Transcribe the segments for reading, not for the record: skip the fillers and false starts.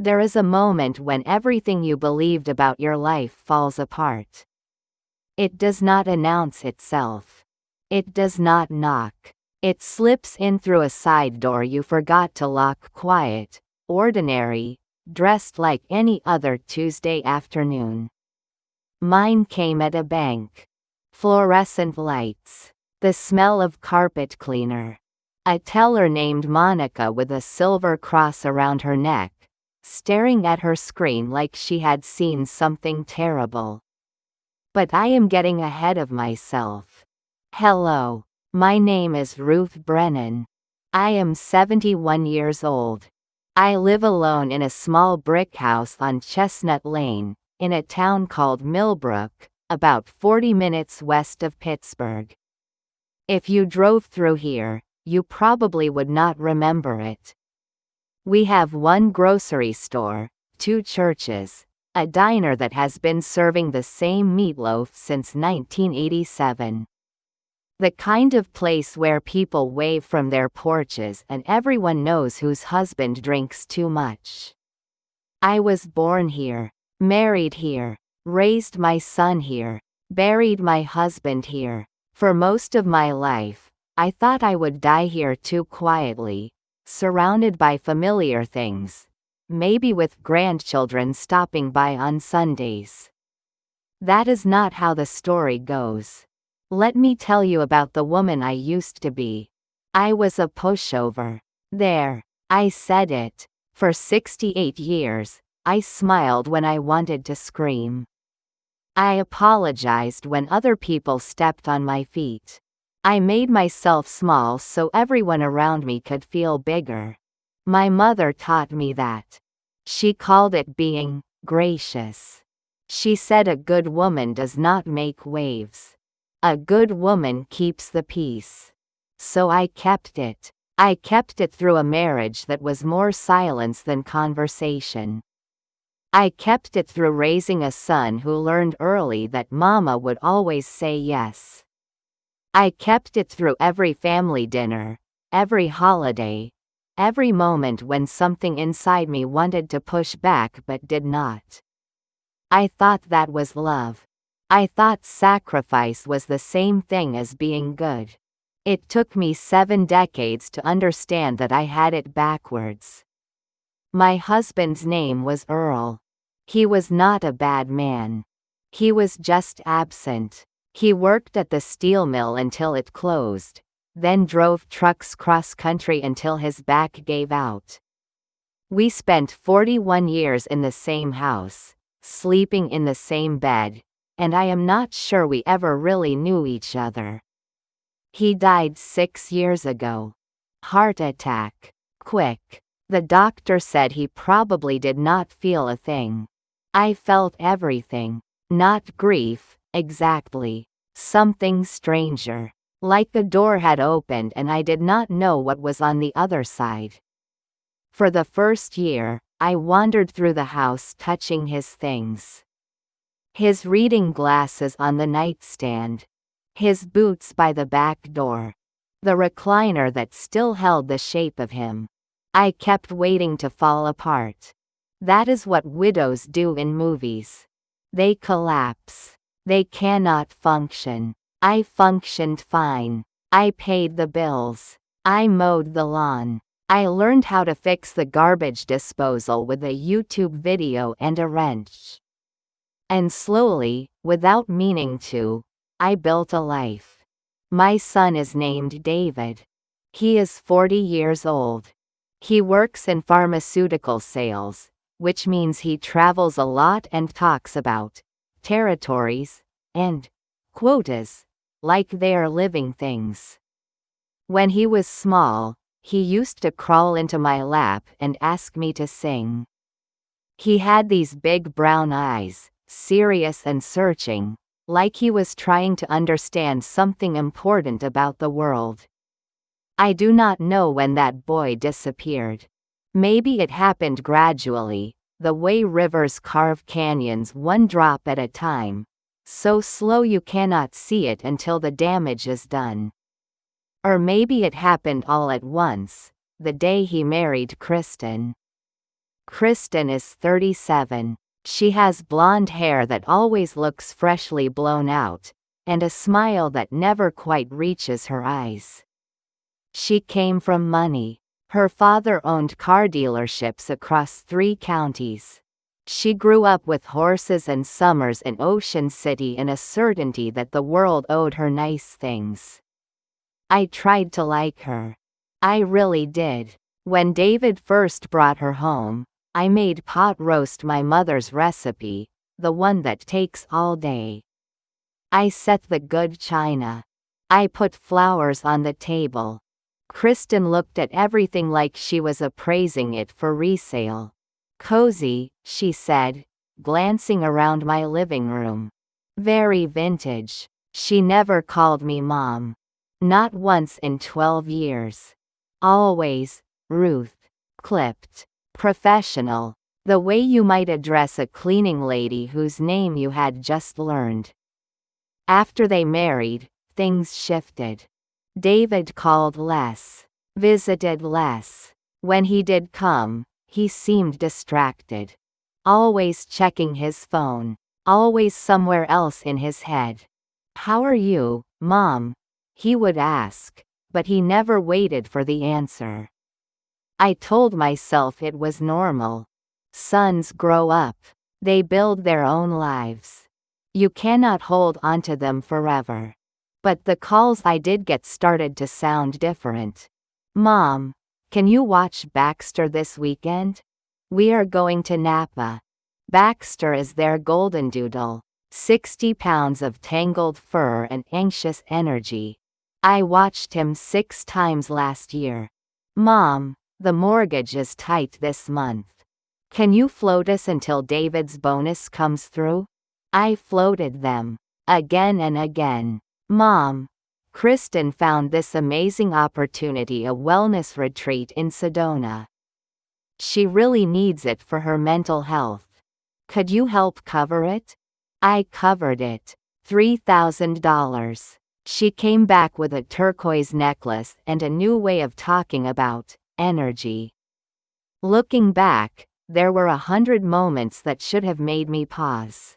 There is a moment when everything you believed about your life falls apart. It does not announce itself. It does not knock. It slips in through a side door you forgot to lock, quiet, ordinary, dressed like any other Tuesday afternoon. Mine came at a bank. Fluorescent lights. The smell of carpet cleaner. A teller named Monica with a silver cross around her neck, staring at her screen like she had seen something terrible. But I am getting ahead of myself. Hello. My name is Ruth Brennan. I am 71 years old. I live alone in a small brick house on Chestnut Lane, in a town called Millbrook, about 40 minutes west of Pittsburgh. If you drove through here, you probably would not remember it. We have one grocery store, 2 churches, a diner that has been serving the same meatloaf since 1987. The kind of place where people wave from their porches and everyone knows whose husband drinks too much. I was born here, married here, raised my son here, buried my husband here. For most of my life, I thought I would die here too, quietly, surrounded by familiar things, maybe with grandchildren stopping by on Sundays. That is not how the story goes. Let me tell you about the woman I used to be. I was a pushover. There, I said it. For 68 years, I smiled when I wanted to scream. I apologized when other people stepped on my feet. I made myself small so everyone around me could feel bigger. My mother taught me that. She called it being gracious. She said a good woman does not make waves. A good woman keeps the peace. So I kept it. I kept it through a marriage that was more silence than conversation. I kept it through raising a son who learned early that mama would always say yes. I kept it through every family dinner, every holiday, every moment when something inside me wanted to push back but did not. I thought that was love. I thought sacrifice was the same thing as being good. It took me 7 decades to understand that I had it backwards. My husband's name was Earl. He was not a bad man. He was just absent. He worked at the steel mill until it closed, then drove trucks cross-country until his back gave out. We spent 41 years in the same house, sleeping in the same bed, and I am not sure we ever really knew each other. He died 6 years ago. Heart attack. Quick. The doctor said he probably did not feel a thing. I felt everything. Not grief, exactly. Something stranger. Like the door had opened and I did not know what was on the other side. For the first year, I wandered through the house touching his things. His reading glasses on the nightstand. His boots by the back door. The recliner that still held the shape of him. I kept waiting to fall apart. That is what widows do in movies. They collapse. They cannot function. I functioned fine. I paid the bills. I mowed the lawn. I learned how to fix the garbage disposal with a YouTube video and a wrench. And slowly, without meaning to, I built a life. My son is named David. He is 40 years old. He works in pharmaceutical sales, which means he travels a lot and talks about territories and quotas like they are living things. When he was small, he used to crawl into my lap and ask me to sing. He had these big brown eyes, serious and searching, like he was trying to understand something important about the world. I do not know when that boy disappeared. Maybe it happened gradually, the way rivers carve canyons one drop at a time, so slow you cannot see it until the damage is done. Or maybe it happened all at once, the day he married Kristen. Kristen is 37. She has blonde hair that always looks freshly blown out, and a smile that never quite reaches her eyes. She came from money. Her father owned car dealerships across 3 counties. She grew up with horses and summers in Ocean City and a certainty that the world owed her nice things. I tried to like her. I really did. When David first brought her home, I made pot roast my mother's recipe, the one that takes all day. I set the good china. I put flowers on the table. Kristen looked at everything like she was appraising it for resale. Cozy, she said, glancing around my living room. Very vintage. She never called me Mom. Not once in 12 years. Always, Ruth. Clipped. Professional. The way you might address a cleaning lady whose name you had just learned. After they married, things shifted. David called less. Visited less. When he did come, he seemed distracted. Always checking his phone. Always somewhere else in his head. "How are you, Mom?" he would ask, but he never waited for the answer. I told myself it was normal. Sons grow up. They build their own lives. You cannot hold onto them forever. But the calls I did get started to sound different. "Mom, can you watch Baxter this weekend? We are going to Napa." Baxter is their golden doodle. 60 pounds of tangled fur and anxious energy. I watched him 6 times last year. "Mom, the mortgage is tight this month. Can you float us until David's bonus comes through?" I floated them. Again and again. "Mom." Kristen found this amazing opportunity a wellness retreat in Sedona. She really needs it for her mental health. Could you help cover it? I covered it. $3,000. She came back with a turquoise necklace and a new way of talking about energy. Looking back, there were 100 moments that should have made me pause.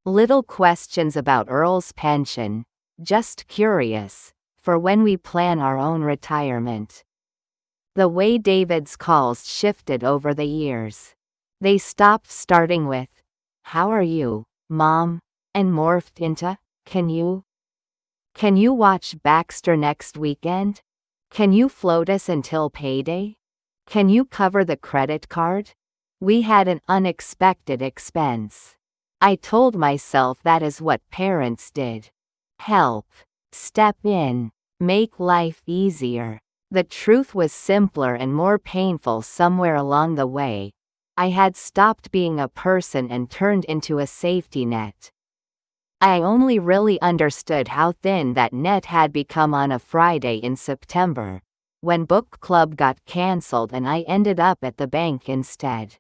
Little questions about Earl's pension, just curious, for when we plan our own retirement. The way David's calls shifted over the years. They stopped starting with, "How are you, Mom?" and morphed into, Can you watch Baxter next weekend? Can you float us until payday? Can you cover the credit card?" We had an unexpected expense. I told myself that is what parents did. Help. Step in. Make life easier. The truth was simpler and more painful somewhere along the way. I had stopped being a person and turned into a safety net. I only really understood how thin that net had become on a Friday in September, when book club got cancelled and I ended up at the bank instead.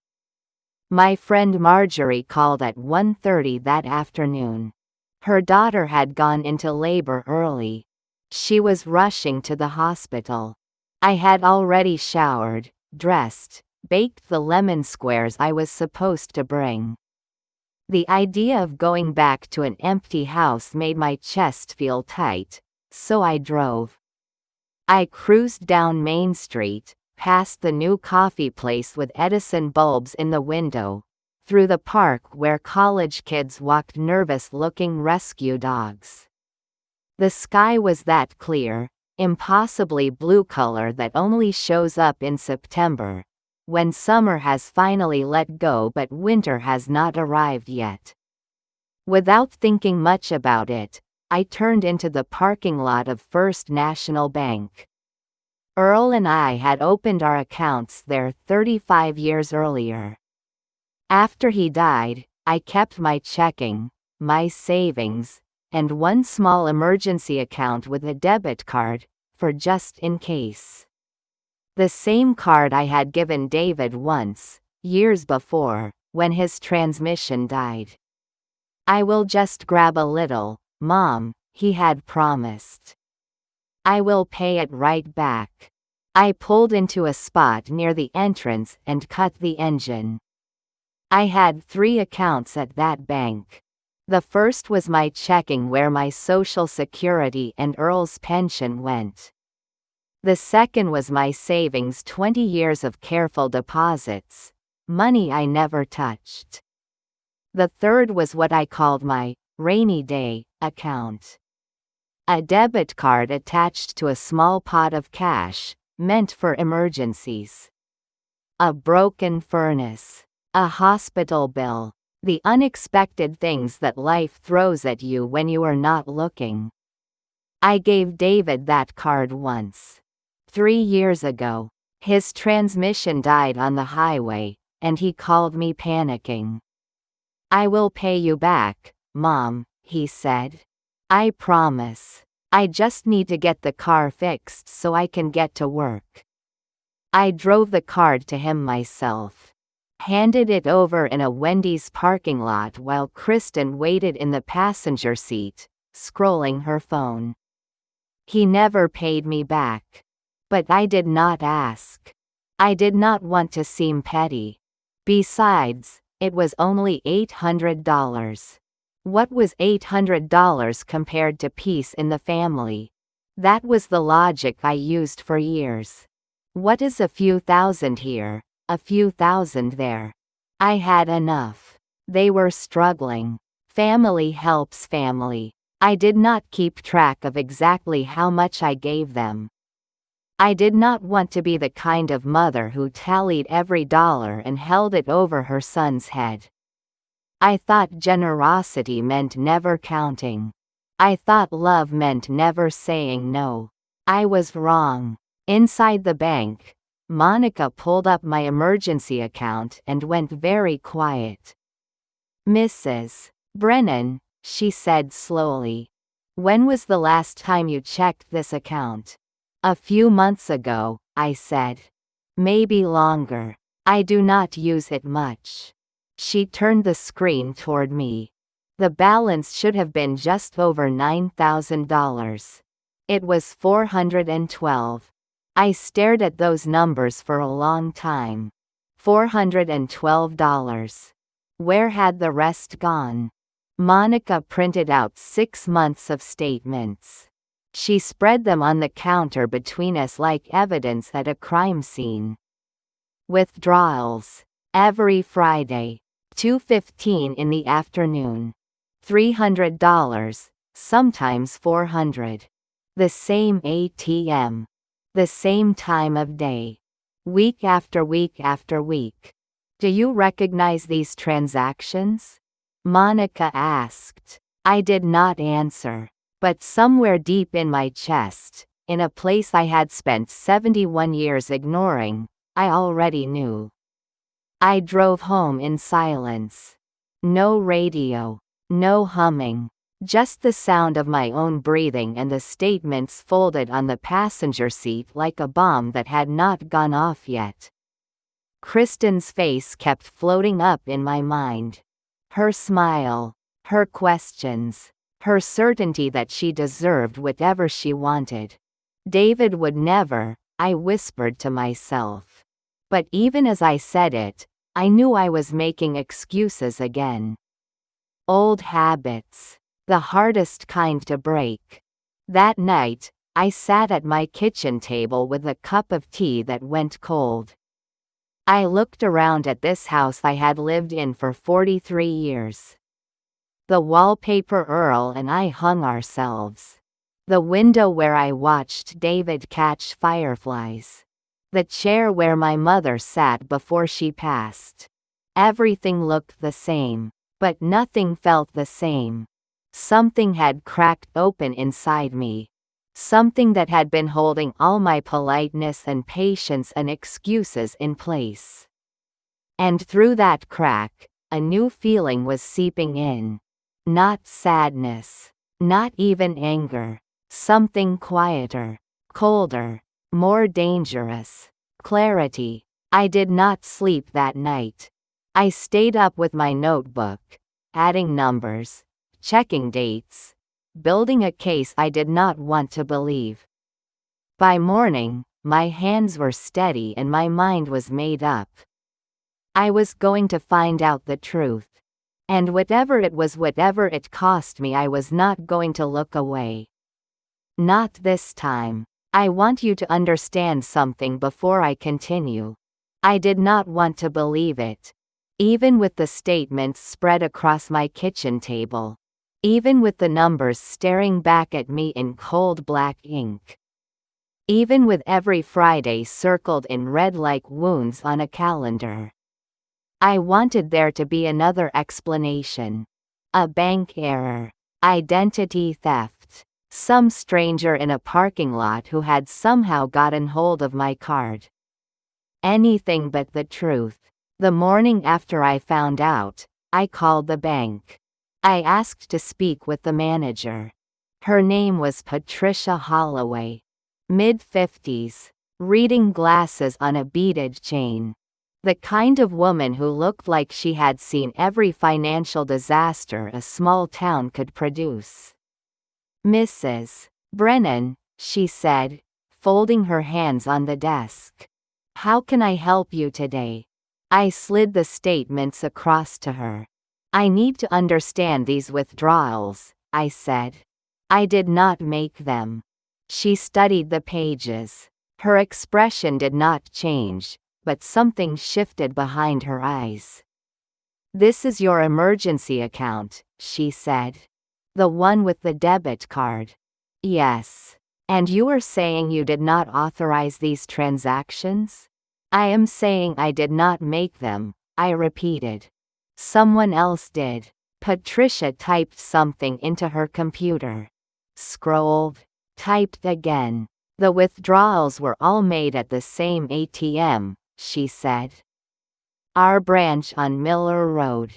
My friend Marjorie called at 1:30 that afternoon. Her daughter had gone into labor early. She was rushing to the hospital. I had already showered, dressed, baked the lemon squares I was supposed to bring. The idea of going back to an empty house made my chest feel tight, so I drove. I cruised down Main Street, past the new coffee place with Edison bulbs in the window, through the park where college kids walked nervous-looking rescue dogs. The sky was that clear, impossibly blue color that only shows up in September, when summer has finally let go but winter has not arrived yet. Without thinking much about it, I turned into the parking lot of First National Bank. Earl and I had opened our accounts there 35 years earlier. After he died, I kept my checking, my savings, and one small emergency account with a debit card, for just in case. The same card I had given David once, years before, when his transmission died. "I will just grab a little, Mom," he had promised. "I will pay it right back." I pulled into a spot near the entrance and cut the engine. I had 3 accounts at that bank. The first was my checking where my Social Security and Earl's pension went. The second was my savings, 20 years of careful deposits, money I never touched. The third was what I called my rainy day account. A debit card attached to a small pot of cash, meant for emergencies. A broken furnace. A hospital bill. The unexpected things that life throws at you when you are not looking. I gave David that card once. 3 years ago. His transmission died on the highway, and he called me panicking. "I will pay you back, Mom," he said. "I promise. I just need to get the car fixed so I can get to work." I drove the card to him myself. Handed it over in a Wendy's parking lot while Kristen waited in the passenger seat, scrolling her phone. He never paid me back. But I did not ask. I did not want to seem petty. Besides, it was only $800. What was $800 compared to peace in the family? That was the logic I used for years. What is a few thousand here, a few thousand there? I had enough. They were struggling. Family helps family. I did not keep track of exactly how much I gave them. I did not want to be the kind of mother who tallied every dollar and held it over her son's head. I thought generosity meant never counting. I thought love meant never saying no. I was wrong. Inside the bank, Monica pulled up my emergency account and went very quiet. "Mrs. Brennan," she said slowly, "when was the last time you checked this account?" "A few months ago," I said. "Maybe longer. I do not use it much." She turned the screen toward me. The balance should have been just over $9,000. It was $412. I stared at those numbers for a long time. $412. Where had the rest gone? Monica printed out 6 months of statements. She spread them on the counter between us like evidence at a crime scene. Withdrawals. Every Friday. 2:15 in the afternoon. $300, sometimes $400. The same ATM. The same time of day. Week after week after week. "Do you recognize these transactions?" Monica asked. I did not answer. But somewhere deep in my chest, in a place I had spent 71 years ignoring, I already knew. I drove home in silence. No radio. No humming. Just the sound of my own breathing and the statements folded on the passenger seat like a bomb that had not gone off yet. Kristen's face kept floating up in my mind. Her smile. Her questions. Her certainty that she deserved whatever she wanted. David would never, I whispered to myself. But even as I said it, I knew I was making excuses again. Old habits. The hardest kind to break. That night, I sat at my kitchen table with a cup of tea that went cold. I looked around at this house I had lived in for 43 years. The wallpaper Earl and I hung ourselves. The window where I watched David catch fireflies. The chair where my mother sat before she passed. Everything looked the same, but nothing felt the same. Something had cracked open inside me. Something that had been holding all my politeness and patience and excuses in place. And through that crack, a new feeling was seeping in. Not sadness. Not even anger. Something quieter. Colder. More dangerous. Clarity. I did not sleep that night. I stayed up with my notebook, adding numbers, checking dates, building a case I did not want to believe. By morning, my hands were steady and my mind was made up. I was going to find out the truth. And whatever it was, whatever it cost me, I was not going to look away. Not this time. I want you to understand something before I continue. I did not want to believe it. Even with the statements spread across my kitchen table. Even with the numbers staring back at me in cold black ink. Even with every Friday circled in red like wounds on a calendar. I wanted there to be another explanation. A bank error. Identity theft. Some stranger in a parking lot who had somehow gotten hold of my card. Anything but the truth. The morning after I found out, I called the bank. I asked to speak with the manager. Her name was Patricia Holloway. Mid-50s. Reading glasses on a beaded chain. The kind of woman who looked like she had seen every financial disaster a small town could produce. "Mrs. Brennan," she said, folding her hands on the desk. "How can I help you today?" I slid the statements across to her. "I need to understand these withdrawals," I said. "I did not make them." She studied the pages. Her expression did not change, but something shifted behind her eyes. "This is your emergency account," she said. "The one with the debit card." "Yes. And you are saying you did not authorize these transactions?" "I am saying I did not make them," I repeated. "Someone else did." Patricia typed something into her computer. Scrolled. Typed again. "The withdrawals were all made at the same ATM," she said. "Our branch on Miller Road.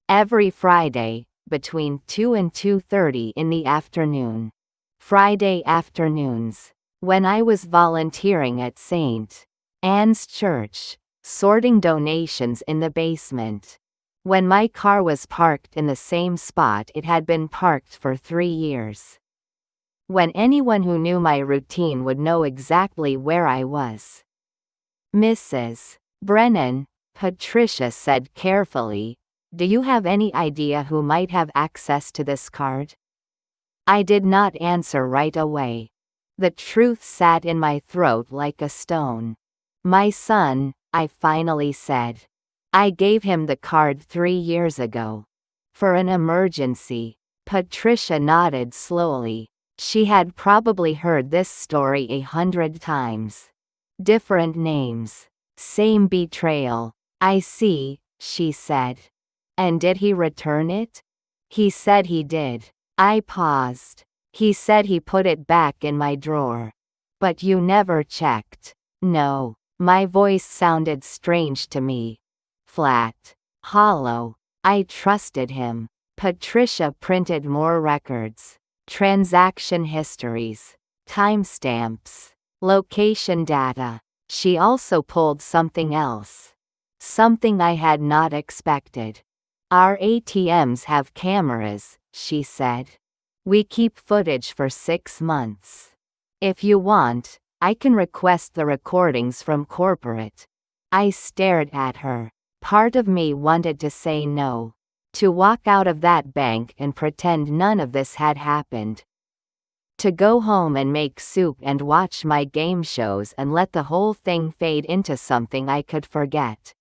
Every Friday, between 2 and 2:30 in the afternoon. Friday afternoons. When I was volunteering at St. Anne's Church, sorting donations in the basement. When my car was parked in the same spot it had been parked for 3 years. When anyone who knew my routine would know exactly where I was." "Mrs. Brennan," Patricia said carefully, "do you have any idea who might have access to this card?" I did not answer right away. The truth sat in my throat like a stone. "My son," I finally said. "I gave him the card 3 years ago. For an emergency." Patricia nodded slowly. She had probably heard this story 100 times. Different names. Same betrayal. "I see," she said. "And did he return it?" "He said he did." I paused. "He said he put it back in my drawer." "But you never checked." "No." My voice sounded strange to me. Flat. Hollow. I trusted him. Patricia printed more records. Transaction histories. Timestamps. Location data. She also pulled something else. Something I had not expected. "Our ATMs have cameras," she said. "We keep footage for 6 months. If you want, I can request the recordings from corporate." I stared at her. Part of me wanted to say no. To walk out of that bank and pretend none of this had happened. To go home and make soup and watch my game shows and let the whole thing fade into something I could forget.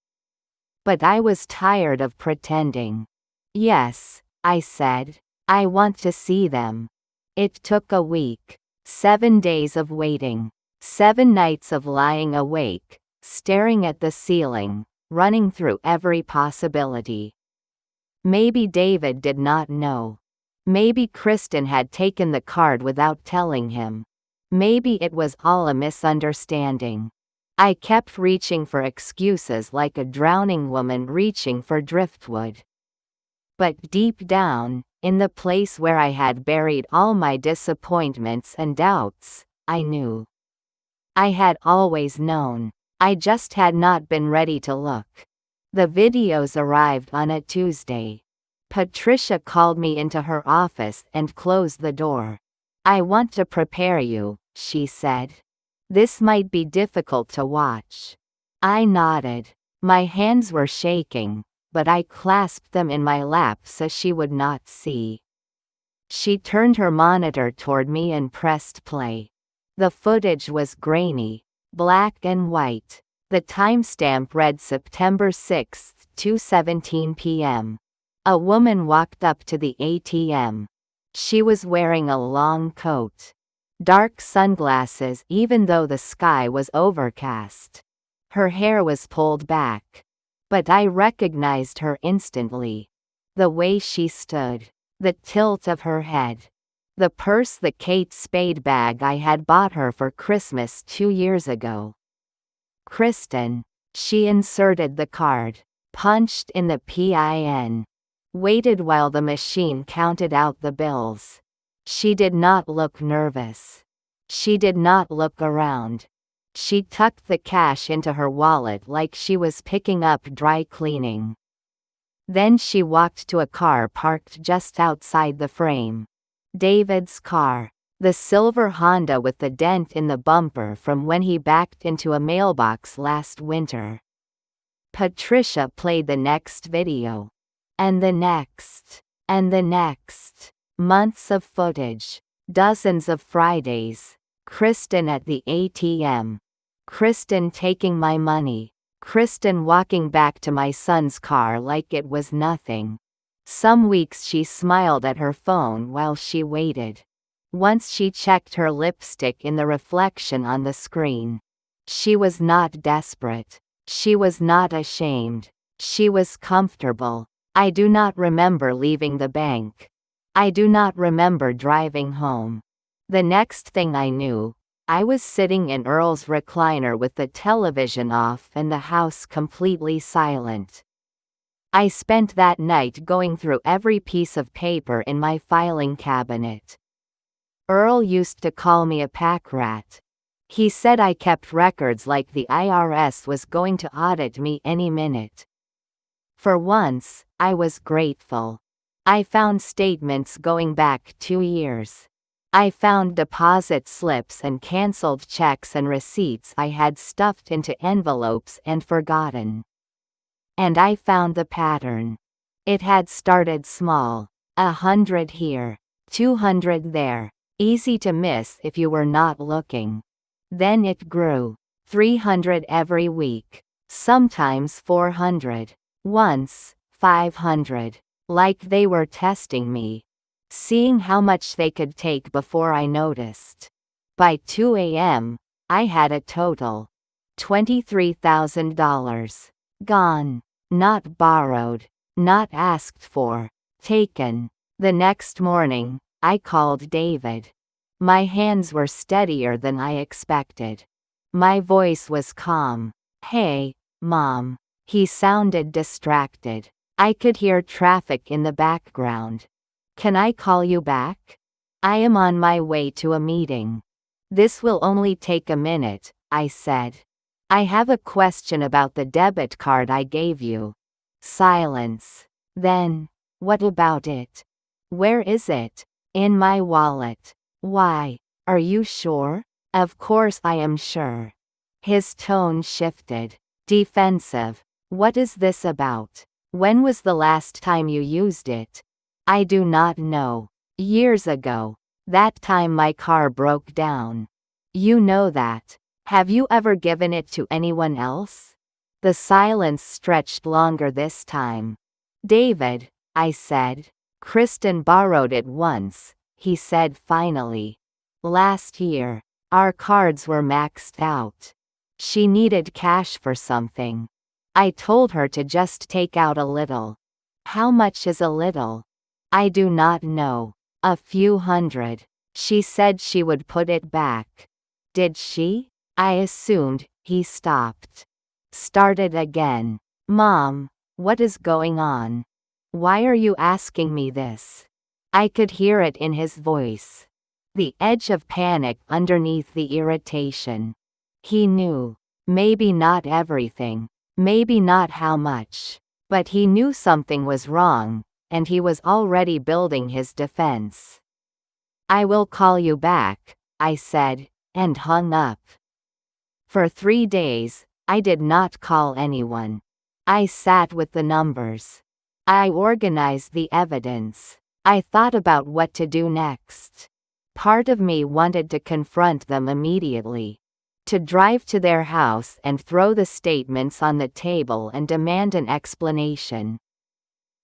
But I was tired of pretending. "Yes," I said. "I want to see them." It took a week. 7 days of waiting. 7 nights of lying awake, staring at the ceiling, running through every possibility. Maybe David did not know. Maybe Kristen had taken the card without telling him. Maybe it was all a misunderstanding. I kept reaching for excuses like a drowning woman reaching for driftwood. But deep down, in the place where I had buried all my disappointments and doubts, I knew. I had always known. I just had not been ready to look. The videos arrived on a Tuesday. Patricia called me into her office and closed the door. "I want to prepare you," she said. This might be difficult to watch. I nodded. My hands were shaking, but I clasped them in my lap so she would not see. She turned her monitor toward me and pressed play. The footage was grainy, black and white. The timestamp read September 6, 2:17 p.m. A woman walked up to the ATM. She was wearing a long coat. Dark sunglasses even though the sky was overcast. Her hair was pulled back. But I recognized her instantly. The way she stood. The tilt of her head. The purse, the Kate Spade bag I had bought her for Christmas 2 years ago. Kristen. She inserted the card. Punched in the PIN. Waited while the machine counted out the bills. She did not look nervous. She did not look around. She tucked the cash into her wallet like she was picking up dry cleaning. Then she walked to a car parked just outside the frame. David's car. The silver Honda with the dent in the bumper from when he backed into a mailbox last winter. Patricia played the next video. And the next. And the next. Months of footage. Dozens of Fridays. Kristen at the ATM. Kristen taking my money. Kristen walking back to my son's car like it was nothing. Some weeks she smiled at her phone while she waited. Once she checked her lipstick in the reflection on the screen. She was not desperate. She was not ashamed. She was comfortable. I do not remember leaving the bank. I do not remember driving home. The next thing I knew, I was sitting in Earl's recliner with the television off and the house completely silent. I spent that night going through every piece of paper in my filing cabinet. Earl used to call me a pack rat. He said I kept records like the IRS was going to audit me any minute. For once, I was grateful. I found statements going back 2 years. I found deposit slips and canceled checks and receipts I had stuffed into envelopes and forgotten. And I found the pattern. It had started small. 100 here, 200 there. Easy to miss if you were not looking. Then it grew. 300 every week. Sometimes 400. Once, 500. Like they were testing me. Seeing how much they could take before I noticed. By 2 a.m., I had a total. $23,000. Gone. Not borrowed. Not asked for. Taken. The next morning, I called David. My hands were steadier than I expected. My voice was calm. Hey, Mom. He sounded distracted. I could hear traffic in the background. Can I call you back? I am on my way to a meeting. This will only take a minute, I said. I have a question about the debit card I gave you. Silence. Then, what about it? Where is it? In my wallet. Why? Are you sure? Of course I am sure. His tone shifted. Defensive. What is this about? When was the last time you used it? I do not know. Years ago. That time my car broke down. You know that. Have you ever given it to anyone else? The silence stretched longer this time. David, I said. Kristen borrowed it once, he said finally. Last year. Our cards were maxed out. She needed cash for something. I told her to just take out a little. How much is a little? I do not know. A few hundred. She said she would put it back. Did she? I assumed. He stopped. Started again. Mom, what is going on? Why are you asking me this? I could hear it in his voice. The edge of panic underneath the irritation. He knew. Maybe not everything. Maybe not how much. But he knew something was wrong, and he was already building his defense. I will call you back, I said, and hung up. For 3 days, I did not call anyone. I sat with the numbers. I organized the evidence. I thought about what to do next. Part of me wanted to confront them immediately. To drive to their house and throw the statements on the table and demand an explanation.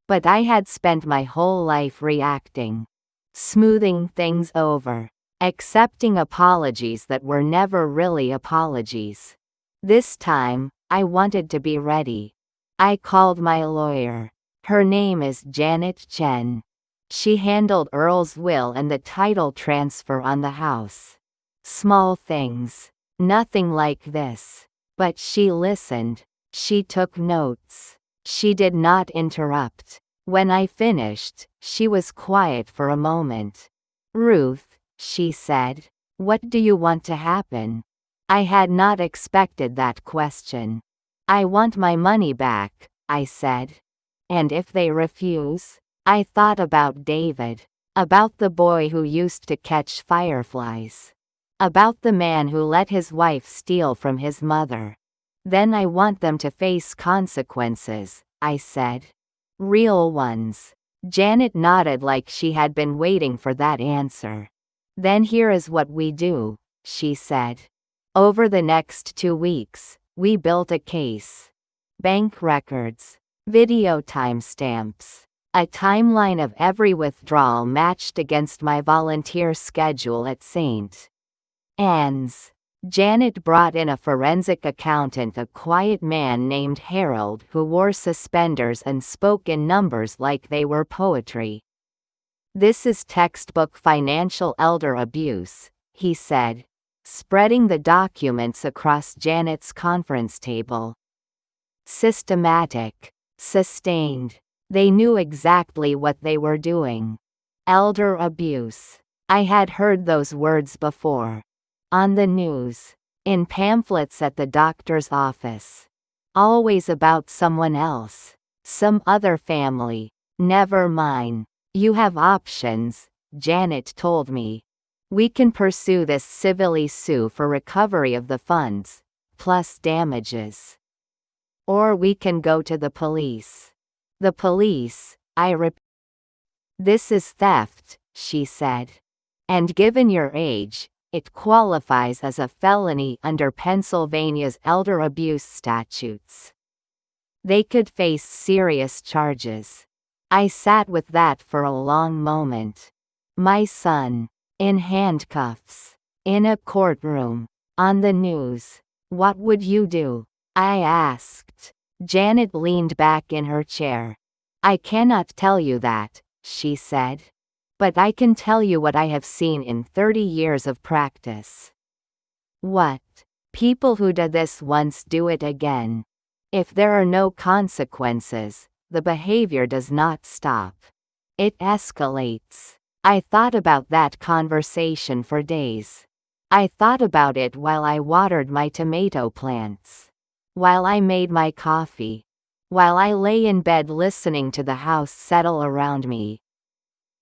But I had spent my whole life reacting. Smoothing things over. Accepting apologies that were never really apologies. This time, I wanted to be ready. I called my lawyer. Her name is Janet Chen. She handled Earl's will and the title transfer on the house. Small things. Nothing like this. But she listened. She took notes. She did not interrupt. When I finished, she was quiet for a moment. "Ruth," she said, "what do you want to happen?" I had not expected that question. "I want my money back," I said. "And if they refuse?" I thought about David. About the boy who used to catch fireflies. About the man who let his wife steal from his mother. "Then I want them to face consequences," I said. "Real ones." Janet nodded like she had been waiting for that answer. "Then here is what we do," she said. Over the next 2 weeks, we built a case. Bank records. Video timestamps. A timeline of every withdrawal matched against my volunteer schedule at St. Anne's. Janet brought in a forensic accountant, a quiet man named Harold who wore suspenders and spoke in numbers like they were poetry. "This is textbook financial elder abuse," he said, spreading the documents across Janet's conference table. Systematic. Sustained. They knew exactly what they were doing. Elder abuse. I had heard those words before. On the news. In pamphlets at the doctor's office. Always about someone else. Some other family. Never mine. "You have options," Janet told me. "We can pursue this civilly sue for recovery of the funds, plus damages. Or we can go to the police." "The police," I repeated. "This is theft," she said. "And given your age, it qualifies as a felony under Pennsylvania's elder abuse statutes. They could face serious charges." I sat with that for a long moment. My son. In handcuffs. In a courtroom. On the news. "What would you do?" I asked. Janet leaned back in her chair. "I cannot tell you that," she said. "But I can tell you what I have seen in 30 years of practice." "What?" "People who do this once do it again. If there are no consequences, the behavior does not stop. It escalates." I thought about that conversation for days. I thought about it while I watered my tomato plants. While I made my coffee. While I lay in bed listening to the house settle around me.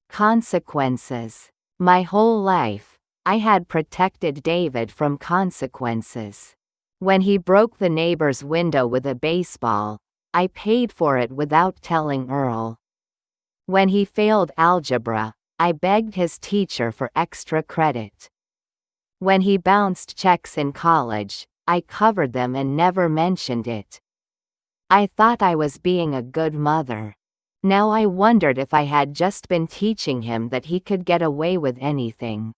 Consequences. My whole life, I had protected David from consequences. When he broke the neighbor's window with a baseball, I paid for it without telling Earl. When he failed algebra, I begged his teacher for extra credit. When he bounced checks in college, I covered them and never mentioned it. I thought I was being a good mother. Now I wondered if I had just been teaching him that he could get away with anything.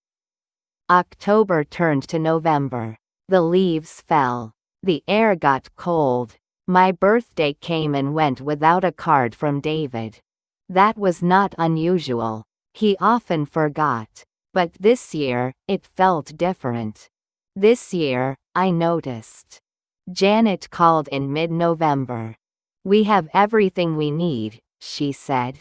October turned to November. The leaves fell. The air got cold. My birthday came and went without a card from David. That was not unusual. He often forgot. But this year, it felt different. This year, I noticed. Janet called in mid-November. "We have everything we need," she said.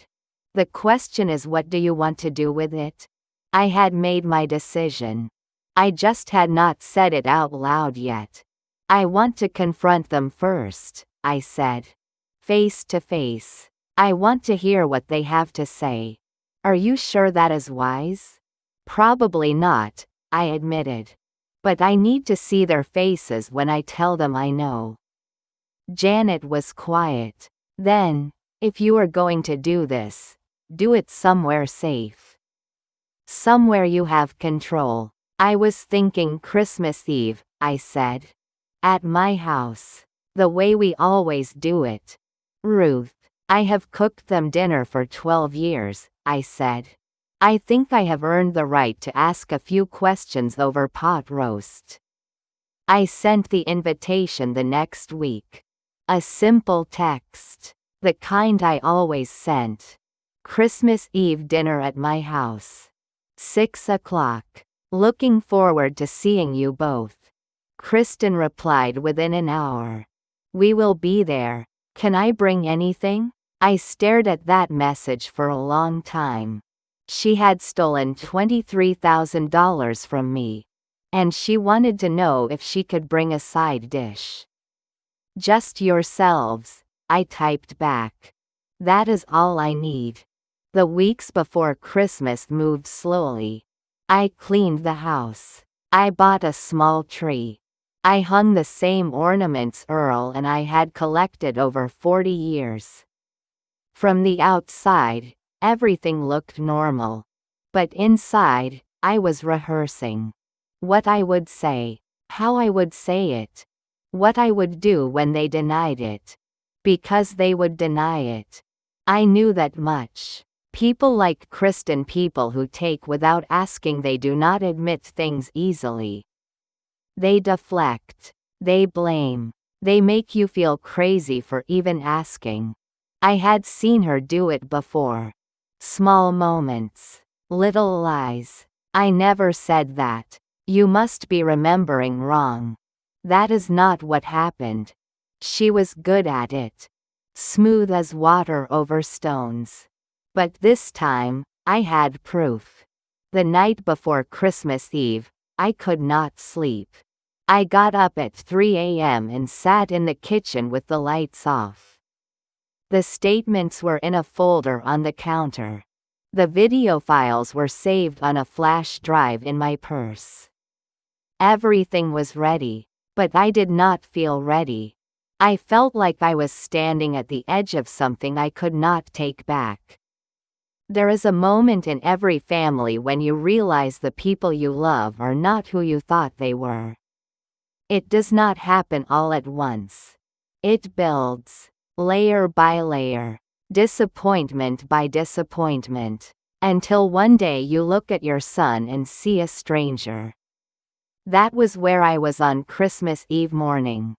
"The question is, what do you want to do with it?" I had made my decision. I just had not said it out loud yet. "I want to confront them first," I said. "Face to face. I want to hear what they have to say." "Are you sure that is wise?" "Probably not," I admitted. But I need to see their faces when I tell them I know. Janet was quiet. Then, if you are going to do this, do it somewhere safe. Somewhere you have control. I was thinking Christmas Eve, I said. At my house. The way we always do it. Ruth, I have cooked them dinner for 12 years, I said. I think I have earned the right to ask a few questions over pot roast. I sent the invitation the next week. A simple text. The kind I always sent. Christmas Eve dinner at my house. 6 o'clock. Looking forward to seeing you both. Kristen replied within an hour. We will be there. Can I bring anything? I stared at that message for a long time. She had stolen $23,000 from me. And she wanted to know if she could bring a side dish. Just yourselves, I typed back. That is all I need. The weeks before Christmas moved slowly. I cleaned the house. I bought a small tree. I hung the same ornaments Earl and I had collected over 40 years. From the outside, everything looked normal. But inside, I was rehearsing. What I would say. How I would say it. What I would do when they denied it. Because they would deny it. I knew that much. People like Kristen, people who take without asking, they do not admit things easily. They deflect. They blame. They make you feel crazy for even asking. I had seen her do it before. Small moments. Little lies. I never said that. You must be remembering wrong. That is not what happened. She was good at it. Smooth as water over stones. But this time, I had proof. The night before Christmas Eve, I could not sleep. I got up at 3 a.m. and sat in the kitchen with the lights off. The statements were in a folder on the counter. The video files were saved on a flash drive in my purse. Everything was ready, but I did not feel ready. I felt like I was standing at the edge of something I could not take back. There is a moment in every family when you realize the people you love are not who you thought they were. It does not happen all at once. It builds, layer by layer, disappointment by disappointment, until one day you look at your son and see a stranger. That was where I was on Christmas Eve morning.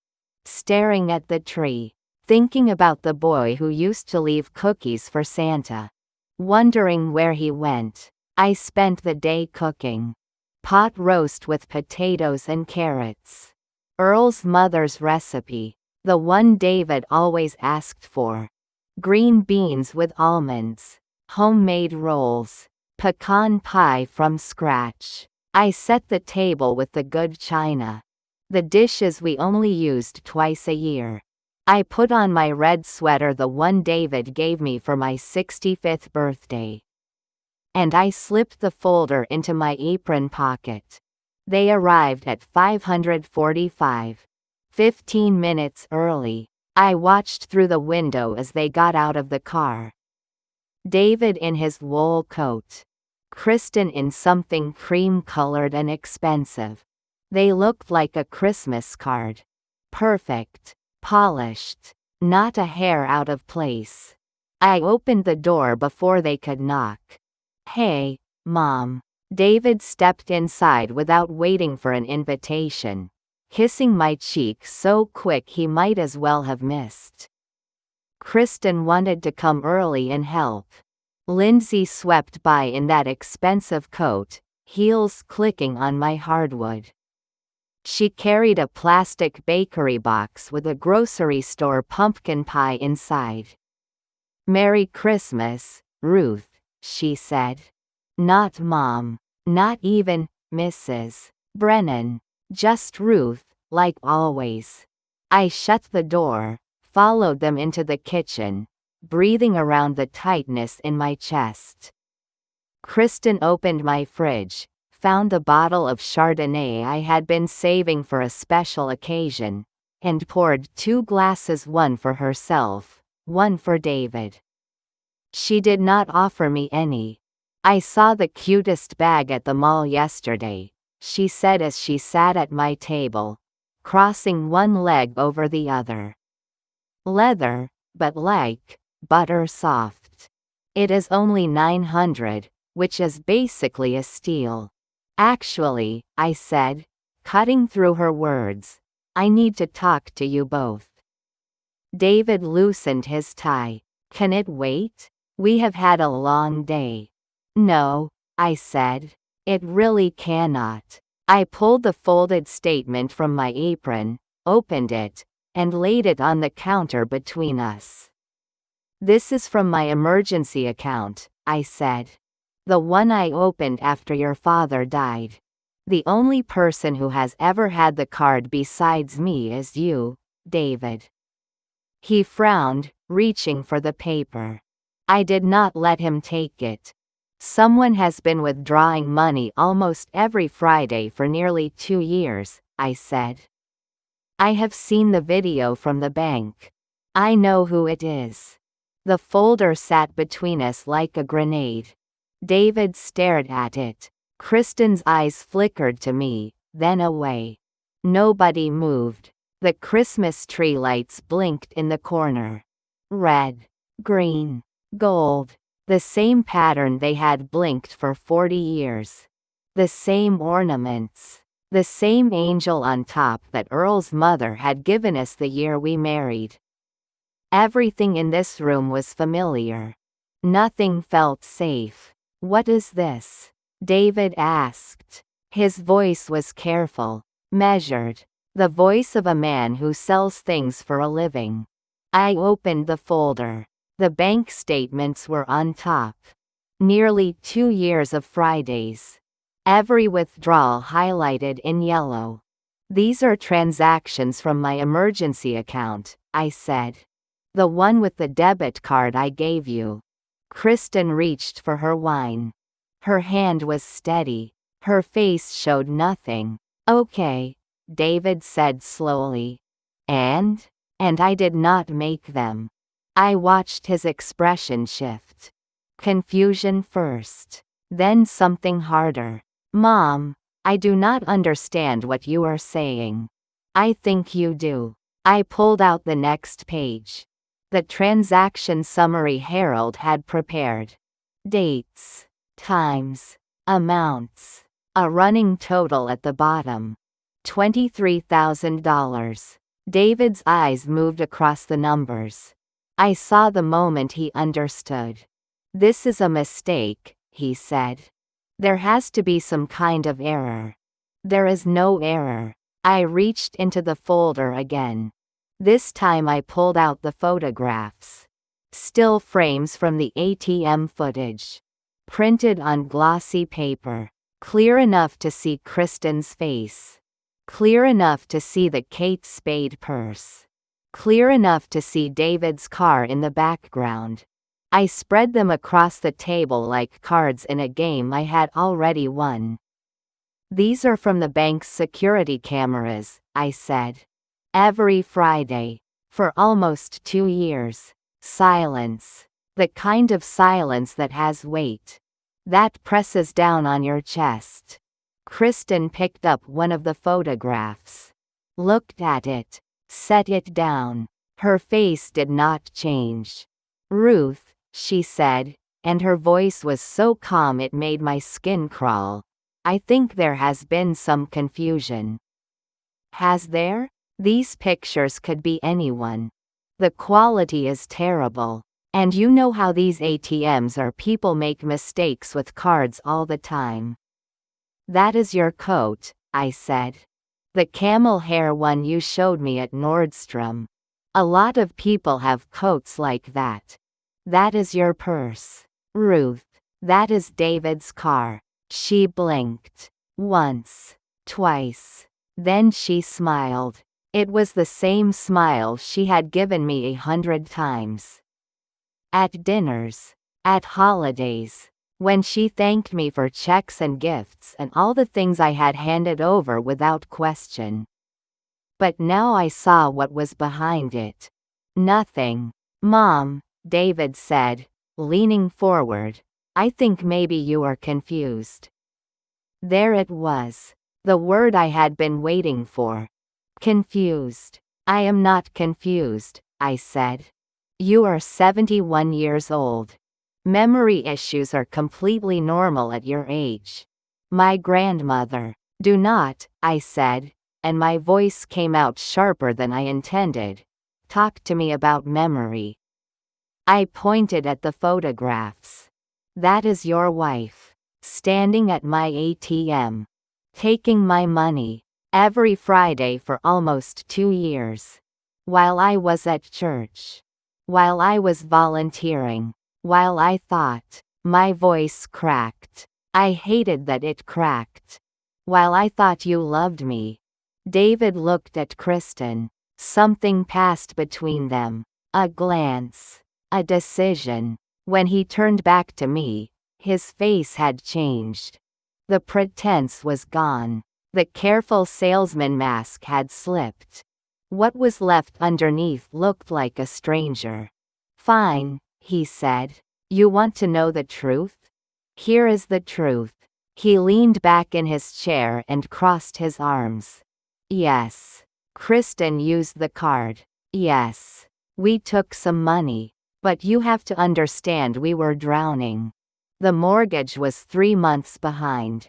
Staring at the tree, thinking about the boy who used to leave cookies for Santa. Wondering where he went. I spent the day cooking. Pot roast with potatoes and carrots. Earl's mother's recipe. The one David always asked for. Green beans with almonds. Homemade rolls. Pecan pie from scratch. I set the table with the good china. The dishes we only used twice a year. I put on my red sweater, the one David gave me for my 65th birthday. And I slipped the folder into my apron pocket. They arrived at 5:45. 15 minutes early. I watched through the window as they got out of the car. David in his wool coat. Kristen in something cream-colored and expensive. They looked like a Christmas card. Perfect. Polished. Not a hair out of place. I opened the door before they could knock. Hey, Mom. David stepped inside without waiting for an invitation, kissing my cheek so quick he might as well have missed. Kristen wanted to come early and help. Lindsay swept by in that expensive coat, heels clicking on my hardwood. She carried a plastic bakery box with a grocery store pumpkin pie inside. "Merry Christmas, Ruth," she said. Not Mom. Not even Mrs. Brennan. Just Ruth, like always. I shut the door, followed them into the kitchen, breathing around the tightness in my chest. Kristen opened my fridge, found the bottle of Chardonnay I had been saving for a special occasion, and poured 2 glasses, one for herself, one for David. She did not offer me any. "I saw the cutest bag at the mall yesterday," she said as she sat at my table, crossing one leg over the other. "Leather, but like butter soft. It is only 900, which is basically a steal." "Actually," I said, cutting through her words, "I need to talk to you both." David loosened his tie. "Can it wait? We have had a long day." "No," I said. "It really cannot." I pulled the folded statement from my apron, opened it, and laid it on the counter between us. "This is from my emergency account," I said. "The one I opened after your father died. The only person who has ever had the card besides me is you, David." He frowned, reaching for the paper. I did not let him take it. "Someone has been withdrawing money almost every Friday for nearly 2 years," I said. "I have seen the video from the bank. I know who it is." The folder sat between us like a grenade. David stared at it. Kristen's eyes flickered to me, then away. Nobody moved. The Christmas tree lights blinked in the corner. Red, green, gold. The same pattern they had blinked for 40 years. The same ornaments. The same angel on top that Earl's mother had given us the year we married. Everything in this room was familiar. Nothing felt safe. "What is this?" David asked. His voice was careful, measured, the voice of a man who sells things for a living. I opened the folder. The bank statements were on top. Nearly 2 years of Fridays. Every withdrawal highlighted in yellow. "These are transactions from my emergency account," I said. "The one with the debit card I gave you." Kristen reached for her wine. Her hand was steady. Her face showed nothing. "Okay," David said slowly. And I did not make them." I watched his expression shift. Confusion first. Then something harder. "Mom, I do not understand what you are saying." "I think you do." I pulled out the next page. The transaction summary Harold had prepared. Dates, times, amounts. A running total at the bottom. $23,000. David's eyes moved across the numbers. I saw the moment he understood. "This is a mistake," he said. "There has to be some kind of error." "There is no error." I reached into the folder again. This time I pulled out the photographs. Still frames from the ATM footage. Printed on glossy paper. Clear enough to see Kristen's face. Clear enough to see the Kate Spade purse. Clear enough to see David's car in the background. I spread them across the table like cards in a game I had already won. "These are from the bank's security cameras," I said. "Every Friday. For almost 2 years. Silence. The kind of silence that has weight. That presses down on your chest." Kristen picked up one of the photographs. Looked at it. Set it down. Her face did not change. "Ruth," she said, and her voice was so calm it made my skin crawl. "I think there has been some confusion." "Has there? These pictures could be anyone. The quality is terrible. And you know how these ATMs are. People make mistakes with cards all the time." "That is your coat," I said. "The camel hair one you showed me at Nordstrom. A lot of people have coats like that." "That is your purse. Ruth. That is David's car." She blinked. Once. Twice. Then she smiled. It was the same smile she had given me 100 times. At dinners. At holidays. When she thanked me for checks and gifts and all the things I had handed over without question. But now I saw what was behind it. Nothing. Mom, David said, leaning forward. I think maybe you are confused. There it was. The word I had been waiting for. Confused. I am not confused, I said. You are 71 years old. Memory issues are completely normal at your age. My grandmother. Do not, I said, and my voice came out sharper than I intended. Talk to me about memory. I pointed at the photographs. That is your wife. Standing at my ATM. Taking my money. Every Friday for almost 2 years. While I was at church. While I was volunteering. While I thought. My voice cracked. I hated that it cracked. While I thought you loved me. David looked at Kristen. Something passed between them. A glance. A decision. When he turned back to me, his face had changed. The pretense was gone. The careful salesman mask had slipped. What was left underneath looked like a stranger. Fine, he said. You want to know the truth? Here is the truth. He leaned back in his chair and crossed his arms. Yes. Kristen used the card. Yes. We took some money. But you have to understand we were drowning. The mortgage was 3 months behind.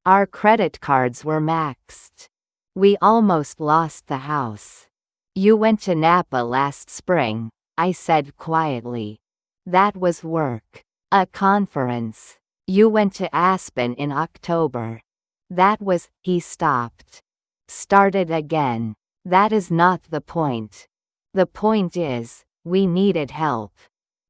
Our credit cards were maxed. We almost lost the house. You went to Napa last spring, I said quietly. That was work. A conference. You went to Aspen in October. That was, he stopped. Started again. That is not the point. The point is, we needed help.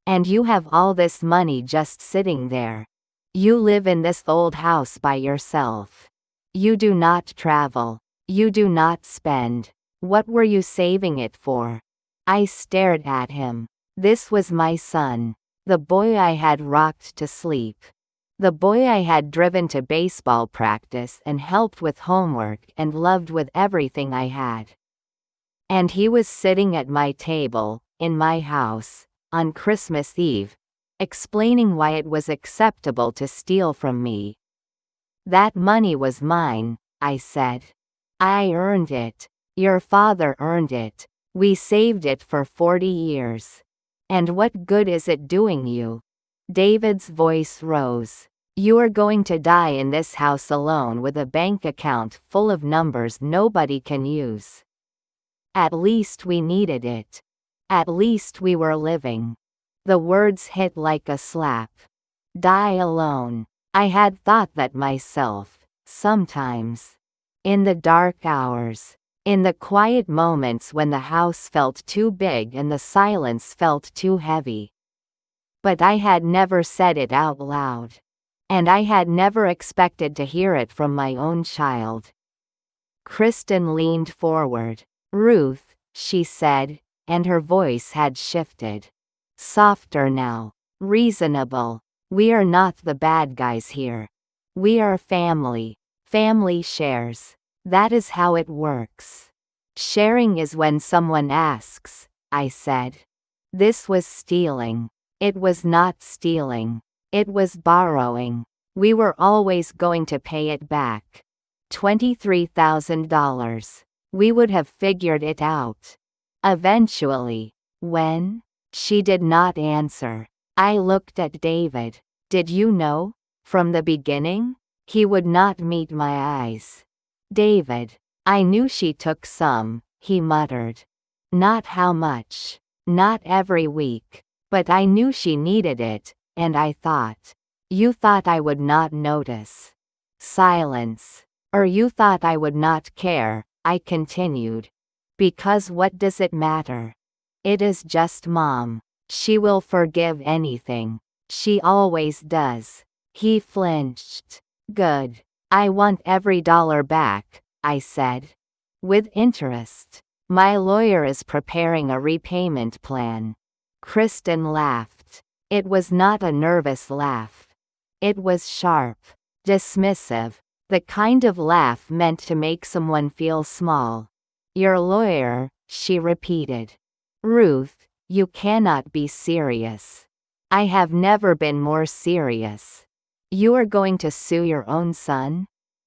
And you have all this money just sitting there. You live in this old house by yourself. You do not travel. You do not spend. What were you saving it for? I stared at him. This was my son. The boy I had rocked to sleep. The boy I had driven to baseball practice and helped with homework and loved with everything I had. And he was sitting at my table, in my house, on Christmas Eve, explaining why it was acceptable to steal from me. That money was mine, I said. I earned it. Your father earned it. We saved it for 40 years. And what good is it doing you? David's voice rose. You are going to die in this house alone with a bank account full of numbers nobody can use. At least we needed it. At least we were living. The words hit like a slap. Die alone. I had thought that myself, sometimes. In the dark hours. In the quiet moments when the house felt too big and the silence felt too heavy. But I had never said it out loud. And I had never expected to hear it from my own child. Kristen leaned forward. Ruth, she said, and her voice had shifted. Softer now. Reasonable. We are not the bad guys here. We are family. Family shares. That is how it works. Sharing is when someone asks, I said. This was stealing. It was not stealing. It was borrowing. We were always going to pay it back. $23,000. We would have figured it out. Eventually. When? She did not answer. I looked at David. Did you know? From the beginning? He would not meet my eyes. David. I knew she took some, he muttered. Not how much. Not every week. But I knew she needed it, and I thought. You thought I would not notice. Silence. Or you thought I would not care, I continued. Because what does it matter? It is just Mom. She will forgive anything. She always does. He flinched. Good. I want every dollar back, I said. With interest. My lawyer is preparing a repayment plan. Kristen laughed. It was not a nervous laugh. It was sharp, dismissive, the kind of laugh meant to make someone feel small. Your lawyer, she repeated. Ruth, you cannot be serious. I have never been more serious. You are going to sue your own son?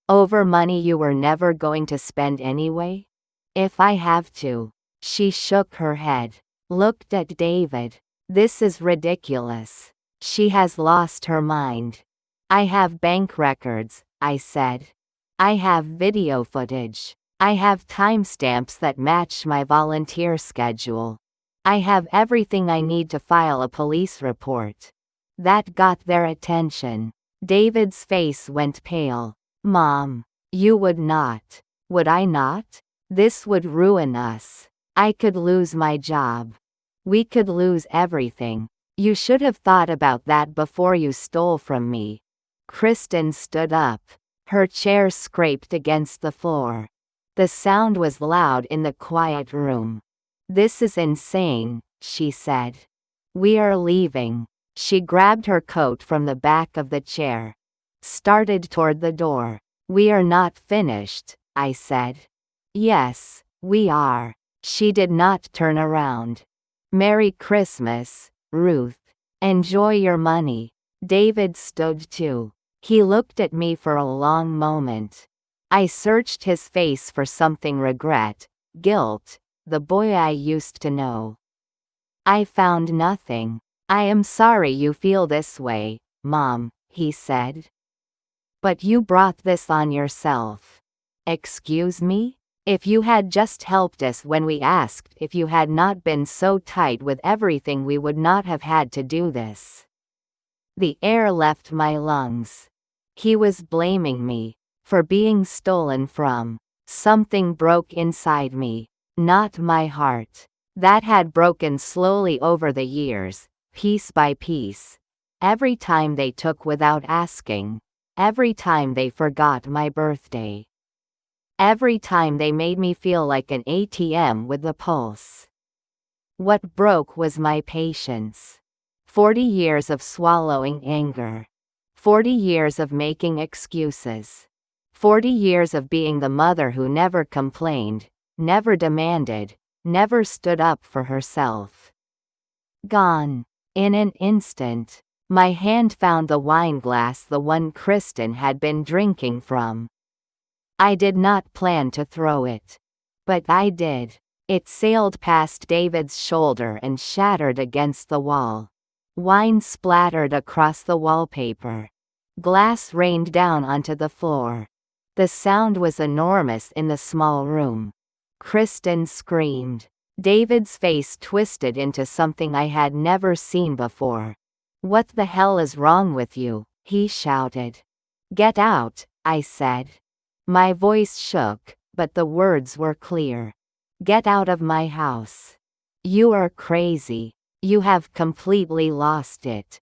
Over money you were never going to spend anyway? If I have to. She shook her head, looked at David. This is ridiculous. She has lost her mind. I have bank records, I said. I have video footage. I have timestamps that match my volunteer schedule. I have everything I need to file a police report. That got their attention. David's face went pale. Mom, you would not. Would I not? This would ruin us. I could lose my job. We could lose everything. You should have thought about that before you stole from me. Kristen stood up. Her chair scraped against the floor. The sound was loud in the quiet room. This is insane, she said. We are leaving. She grabbed her coat from the back of the chair. Started toward the door. We are not finished, I said. Yes, we are. She did not turn around. Merry Christmas, Ruth. Enjoy your money. David stood too. He looked at me for a long moment. I searched his face for something: regret, guilt, the boy I used to know. I found nothing. I am sorry you feel this way, Mom, he said. But you brought this on yourself. Excuse me? If you had just helped us when we asked, if you had not been so tight with everything, we would not have had to do this. The air left my lungs. He was blaming me for being stolen from. Something broke inside me, not my heart. That had broken slowly over the years, piece by piece. Every time they took without asking. Every time they forgot my birthday. Every time they made me feel like an ATM with the pulse. What broke was my patience. 40 years of swallowing anger. 40 years of making excuses. 40 years of being the mother who never complained, never demanded, never stood up for herself. Gone. In an instant. My hand found the wine glass, the one Kristen had been drinking from. I did not plan to throw it. But I did. It sailed past David's shoulder and shattered against the wall. Wine splattered across the wallpaper. Glass rained down onto the floor. The sound was enormous in the small room. Kristen screamed. David's face twisted into something I had never seen before. What the hell is wrong with you? He shouted. Get out, I said. My voice shook, but the words were clear. Get out of my house. You are crazy. You have completely lost it.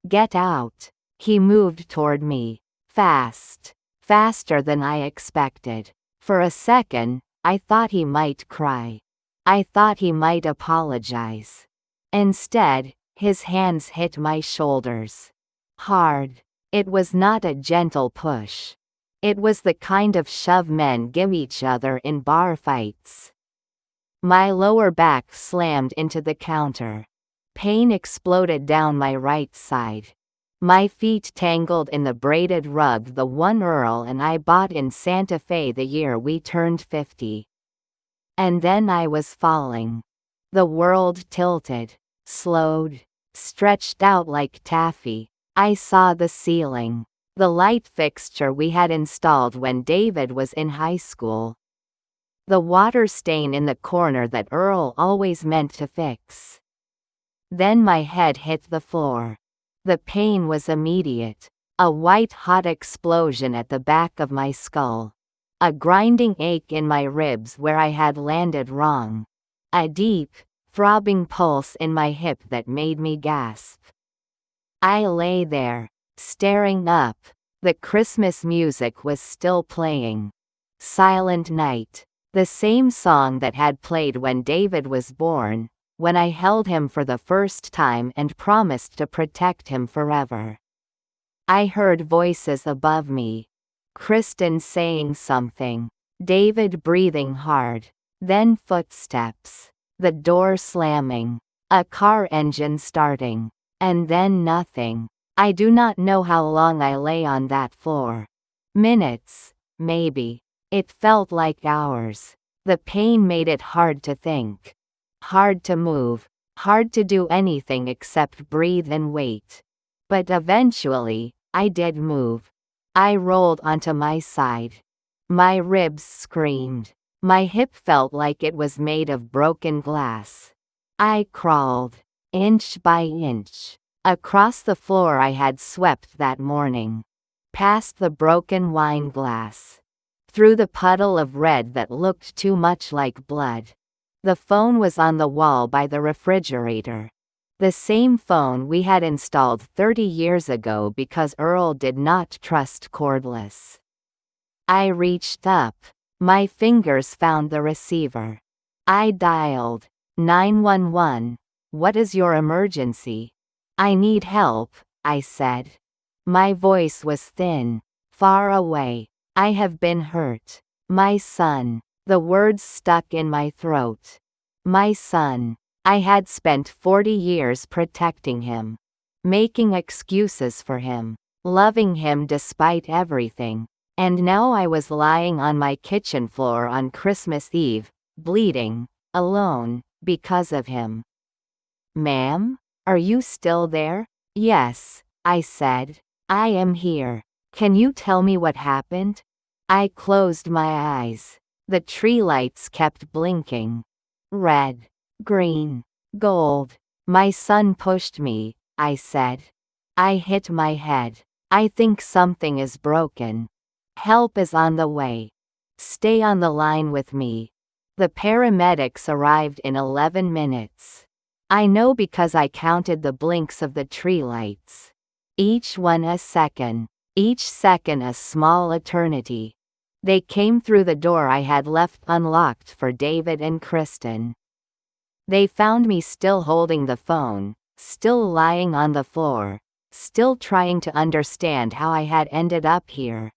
Get out. He moved toward me. Fast. Faster than I expected. For a second, I thought he might cry. I thought he might apologize. Instead, his hands hit my shoulders. Hard. It was not a gentle push. It was the kind of shove men give each other in bar fights. My lower back slammed into the counter. Pain exploded down my right side. My feet tangled in the braided rug the one Earl and I bought in Santa Fe the year we turned 50. And then I was falling. The world tilted, slowed, stretched out like taffy. I saw the ceiling. The light fixture we had installed when David was in high school. The water stain in the corner that Earl always meant to fix. Then my head hit the floor. The pain was immediate. A white-hot explosion at the back of my skull. A grinding ache in my ribs where I had landed wrong. A deep, throbbing pulse in my hip that made me gasp. I lay there, staring up. The Christmas music was still playing. Silent Night. The same song that had played when David was born, when I held him for the first time and promised to protect him forever. I heard voices above me. Kristen saying something. David breathing hard. Then footsteps. The door slamming. A car engine starting. And then nothing. I do not know how long I lay on that floor. Minutes, maybe. It felt like hours. The pain made it hard to think. Hard to move. Hard to do anything except breathe and wait. But eventually, I did move. I rolled onto my side. My ribs screamed. My hip felt like it was made of broken glass. I crawled, inch by inch, across the floor I had swept that morning. Past the broken wine glass. Through the puddle of red that looked too much like blood. The phone was on the wall by the refrigerator. The same phone we had installed 30 years ago because Earl did not trust cordless. I reached up. My fingers found the receiver. I dialed 911. What is your emergency? I need help, I said. My voice was thin, far away. I have been hurt. My son. The words stuck in my throat. My son. I had spent 40 years protecting him. Making excuses for him. Loving him despite everything. And now I was lying on my kitchen floor on Christmas Eve, bleeding, alone, because of him. Ma'am? Are you still there? Yes, I said. I am here. Can you tell me what happened? I closed my eyes. The tree lights kept blinking. Red, green, gold. My son pushed me, I said. I hit my head. I think something is broken. Help is on the way. Stay on the line with me. The paramedics arrived in 11 minutes. I know because I counted the blinks of the tree lights. Each one a second. Each second a small eternity. They came through the door I had left unlocked for David and Kristen. They found me still holding the phone, still lying on the floor, still trying to understand how I had ended up here.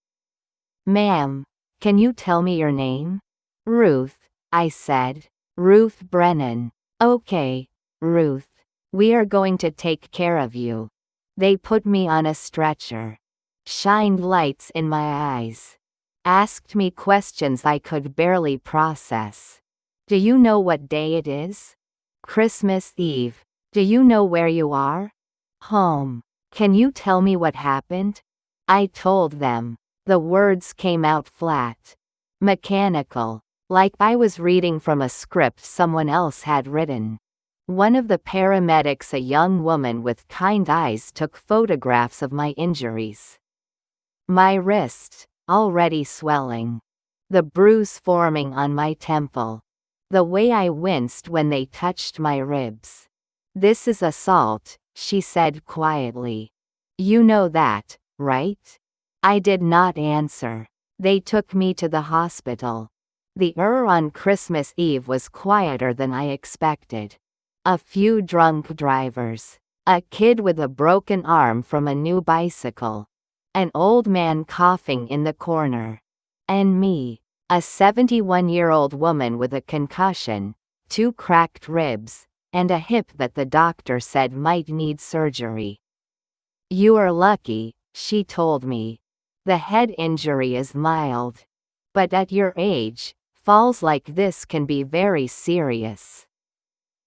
Ma'am, can you tell me your name? Ruth, I said. Ruth Brennan. Okay, Ruth. We are going to take care of you. They put me on a stretcher. Shined lights in my eyes. Asked me questions I could barely process. Do you know what day it is? Christmas Eve. Do you know where you are? Home. Can you tell me what happened? I told them. The words came out flat. Mechanical. Like I was reading from a script someone else had written. One of the paramedics, a young woman with kind eyes, took photographs of my injuries. My wrist, already swelling. The bruise forming on my temple. The way I winced when they touched my ribs. This is assault, she said quietly. You know that, right? I did not answer. They took me to the hospital. The on Christmas Eve was quieter than I expected. A few drunk drivers. A kid with a broken arm from a new bicycle. An old man coughing in the corner. And me, a 71-year-old woman with a concussion, 2 cracked ribs, and a hip that the doctor said might need surgery. You are lucky, she told me. The head injury is mild. But at your age, falls like this can be very serious.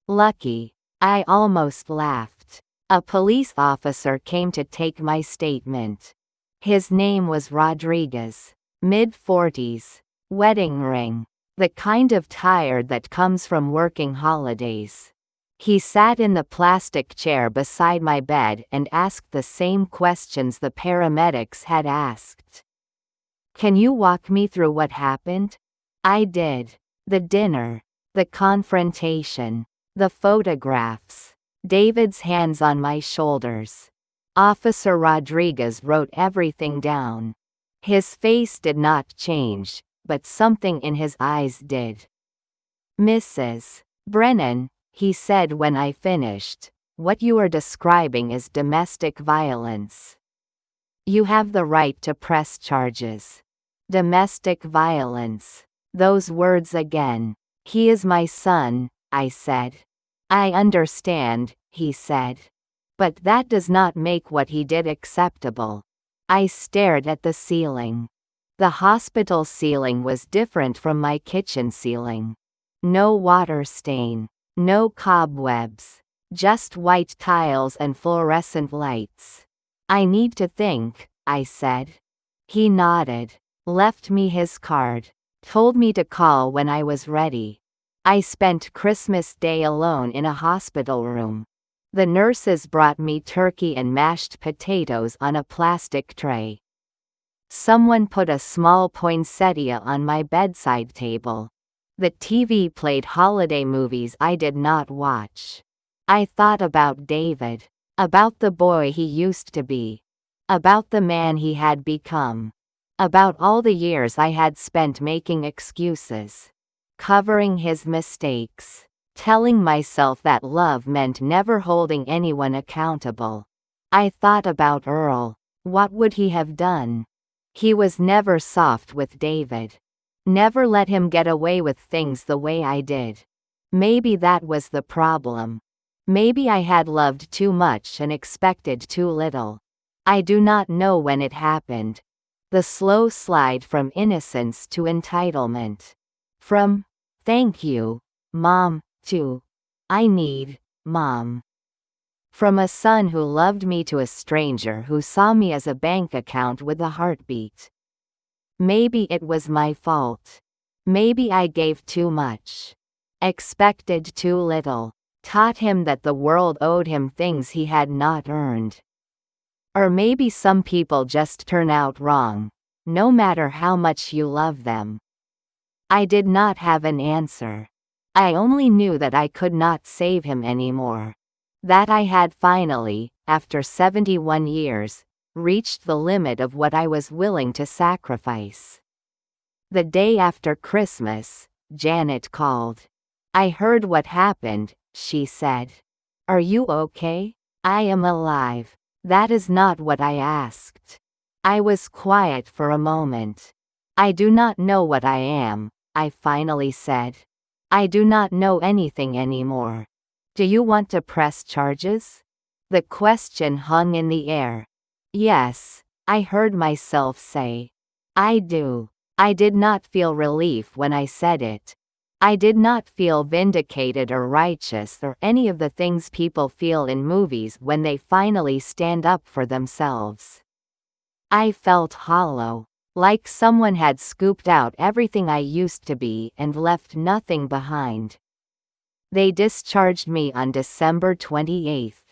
Lucky. I almost laughed. A police officer came to take my statement. His name was Rodriguez. Mid-40s. Wedding ring. The kind of tired that comes from working holidays. He sat in the plastic chair beside my bed and asked the same questions the paramedics had asked. Can you walk me through what happened? I did. The dinner. The confrontation. The photographs. David's hands on my shoulders. Officer Rodriguez wrote everything down. His face did not change, but something in his eyes did. Mrs. Brennan, he said when I finished, what you are describing is domestic violence. You have the right to press charges. Domestic violence. Those words again. He is my son, I said. I understand, he said. But that does not make what he did acceptable. I stared at the ceiling. The hospital ceiling was different from my kitchen ceiling. No water stain. No cobwebs. Just white tiles and fluorescent lights. I need to think, I said. He nodded. Left me his card. Told me to call when I was ready. I spent Christmas Day alone in a hospital room. The nurses brought me turkey and mashed potatoes on a plastic tray. Someone put a small poinsettia on my bedside table. The TV played holiday movies I did not watch. I thought about David. About the boy he used to be. About the man he had become. About all the years I had spent making excuses. Covering his mistakes. Telling myself that love meant never holding anyone accountable. I thought about Earl. What would he have done? He was never soft with David. Never let him get away with things the way I did. Maybe that was the problem. Maybe I had loved too much and expected too little. I do not know when it happened. The slow slide from innocence to entitlement. From, thank you, Mom, to, I need, Mom. From a son who loved me to a stranger who saw me as a bank account with a heartbeat. Maybe it was my fault. Maybe I gave too much. Expected too little. Taught him that the world owed him things he had not earned. Or maybe some people just turn out wrong, no matter how much you love them. I did not have an answer. I only knew that I could not save him anymore. That I had finally, after 71 years, reached the limit of what I was willing to sacrifice. The day after Christmas, Janet called. I heard what happened, she said. Are you okay? I am alive. That is not what I asked. I was quiet for a moment. I do not know what I am, I finally said. I do not know anything anymore. Do you want to press charges? The question hung in the air. Yes, I heard myself say. I do. I did not feel relief when I said it. I did not feel vindicated or righteous or any of the things people feel in movies when they finally stand up for themselves. I felt hollow, like someone had scooped out everything I used to be and left nothing behind. They discharged me on December 28th.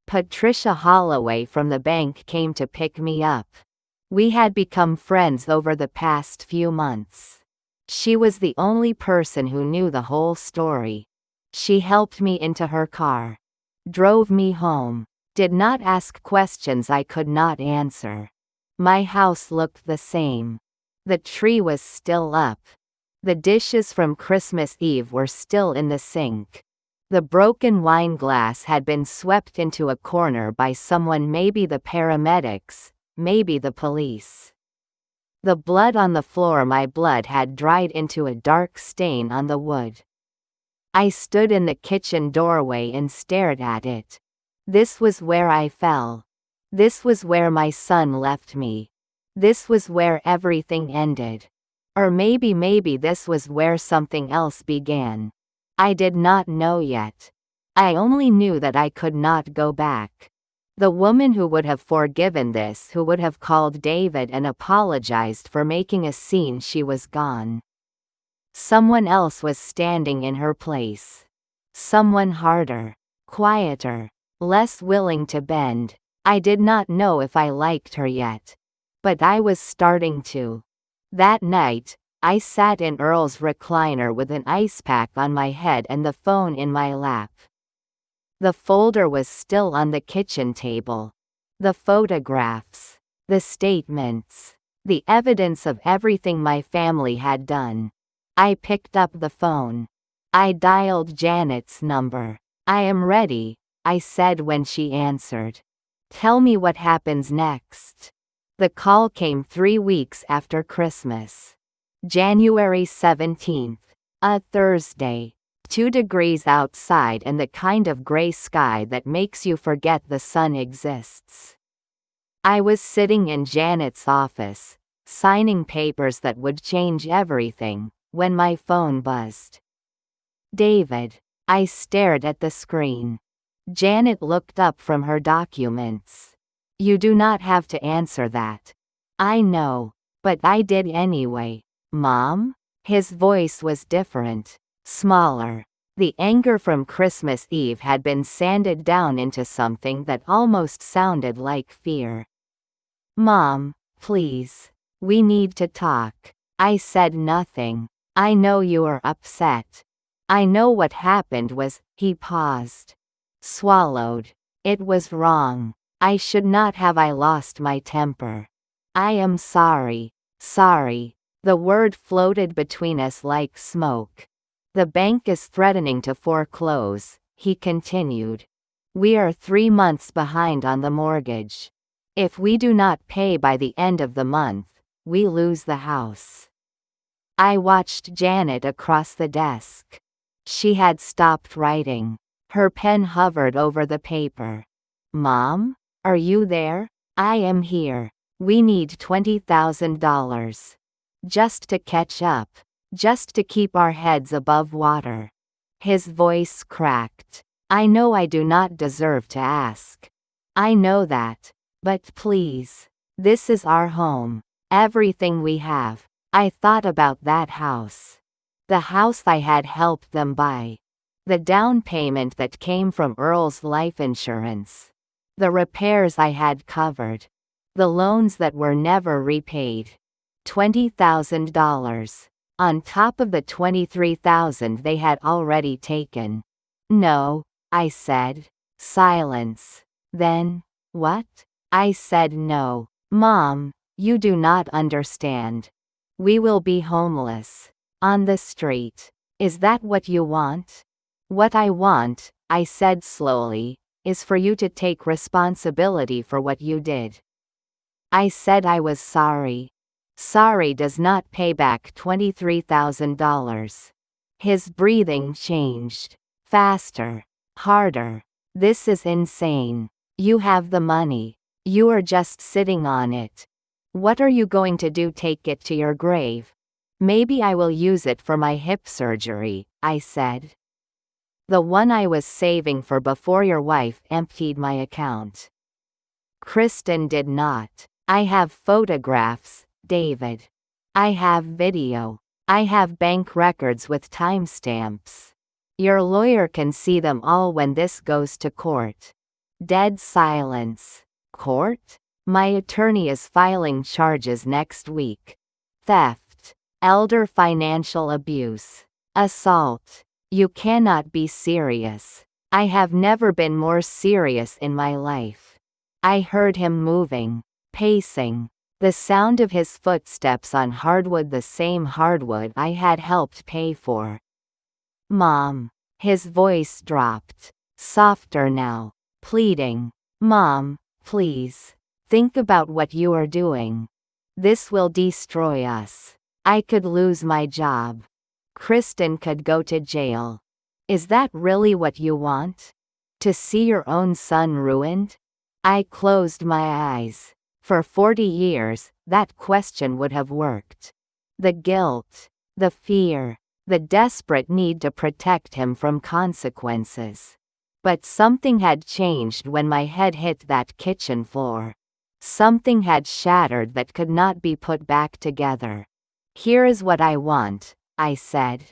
Patricia Holloway from the bank came to pick me up. We had become friends over the past few months. She was the only person who knew the whole story. She helped me into her car. Drove me home. Did not ask questions I could not answer. My house looked the same. The tree was still up. The dishes from Christmas Eve were still in the sink. The broken wine glass had been swept into a corner by someone, maybe the paramedics, maybe the police. The blood on the floor, my blood had dried into a dark stain on the wood. I stood in the kitchen doorway and stared at it. This was where I fell. This was where my son left me. This was where everything ended. Or maybe this was where something else began. I did not know yet. I only knew that I could not go back. The woman who would have forgiven this, who would have called David and apologized for making a scene, she was gone. Someone else was standing in her place. Someone harder, quieter, less willing to bend. I did not know if I liked her yet. But I was starting to. That night, I sat in Earl's recliner with an ice pack on my head and the phone in my lap. The folder was still on the kitchen table. The photographs. The statements. The evidence of everything my family had done. I picked up the phone. I dialed Janet's number. I am ready, I said when she answered. Tell me what happens next. The call came 3 weeks after Christmas. January 17th. A Thursday. 2 degrees outside and the kind of gray sky that makes you forget the sun exists. I was sitting in Janet's office, signing papers that would change everything, when my phone buzzed. David. I stared at the screen. Janet looked up from her documents. You do not have to answer that. I know, but I did anyway. Mom? His voice was different, smaller. The anger from Christmas Eve had been sanded down into something that almost sounded like fear. Mom, please. We need to talk. I said nothing. I know you are upset. I know what happened was, he paused. Swallowed. It was wrong. I should not have. I lost my temper. I am sorry. Sorry. The word floated between us like smoke. The bank is threatening to foreclose, he continued. We are 3 months behind on the mortgage. If we do not pay by the end of the month, we lose the house. I watched Janet across the desk. She had stopped writing. Her pen hovered over the paper. Mom? Are you there? I am here. We need $20,000. Just to catch up. Just to keep our heads above water. His voice cracked. I know I do not deserve to ask. I know that. But please. This is our home. Everything we have. I thought about that house. The house I had helped them buy. The down payment that came from Earl's life insurance. The repairs I had covered. The loans that were never repaid. $20,000. On top of the $23,000 they had already taken. No, I said. Silence. Then, what? I said no. Mom, you do not understand. We will be homeless. On the street. Is that what you want? What I want, I said slowly, is for you to take responsibility for what you did. I said I was sorry. Sorry does not pay back $23,000. His breathing changed. Faster. Harder. This is insane. You have the money. You are just sitting on it. What are you going to do? Take it to your grave? Maybe I will use it for my hip surgery, I said. The one I was saving for before your wife emptied my account. Kristen did not. I have photographs, David. I have video. I have bank records with timestamps. Your lawyer can see them all when this goes to court. Dead silence. Court? My attorney is filing charges next week. Theft. Elder financial abuse. Assault. You cannot be serious. I have never been more serious in my life. I heard him moving, pacing. The sound of his footsteps on hardwood, the same hardwood I had helped pay for. Mom. His voice dropped. Softer now. Pleading. Mom, please. Think about what you are doing. This will destroy us. I could lose my job. Kristen could go to jail. Is that really what you want? To see your own son ruined? I closed my eyes. For 40 years, that question would have worked. The guilt, the fear, the desperate need to protect him from consequences. But something had changed when my head hit that kitchen floor. Something had shattered that could not be put back together. Here is what I want, I said.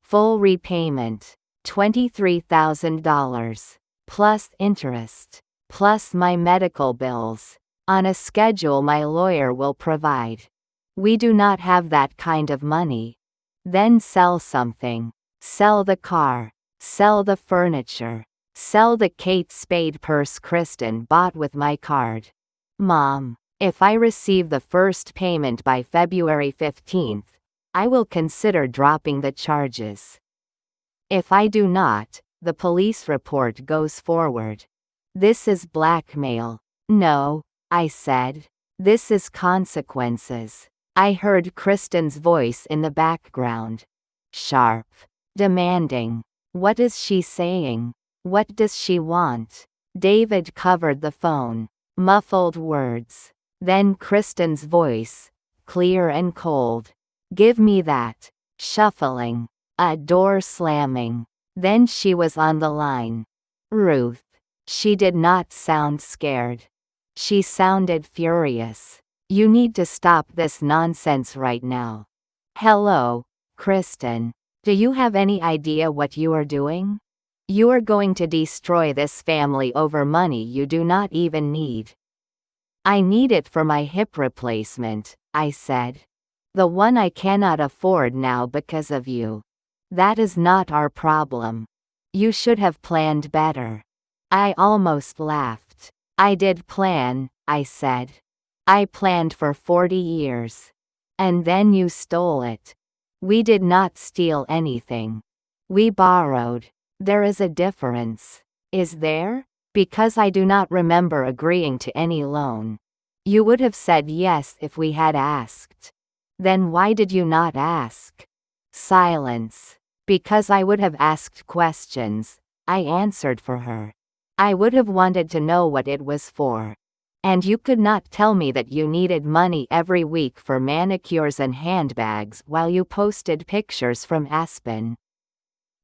Full repayment. $23,000. Plus interest. Plus my medical bills. On a schedule my lawyer will provide. We do not have that kind of money. Then sell something. Sell the car. Sell the furniture. Sell the Kate Spade purse Kristen bought with my card. Mom, if I receive the first payment by February 15th, I will consider dropping the charges. If I do not, the police report goes forward. This is blackmail. No, I said. This is consequences. I heard Kristen's voice in the background. Sharp. Demanding. What is she saying? What does she want? David covered the phone. Muffled words. Then Kristen's voice. Clear and cold. Give me that. Shuffling. A door slamming. Then she was on the line. Ruth. She did not sound scared. She sounded furious. You need to stop this nonsense right now. Hello, Kristen. Do you have any idea what you are doing? You are going to destroy this family over money you do not even need. I need it for my hip replacement, I said. The one I cannot afford now because of you. That is not our problem. You should have planned better. I almost laughed. I did plan, I said. I planned for 40 years. And then you stole it. We did not steal anything. We borrowed. There is a difference. Is there? Because I do not remember agreeing to any loan. You would have said yes if we had asked. Then why did you not ask? Silence. Because I would have asked questions, I answered for her. I would have wanted to know what it was for. And you could not tell me that you needed money every week for manicures and handbags while you posted pictures from Aspen.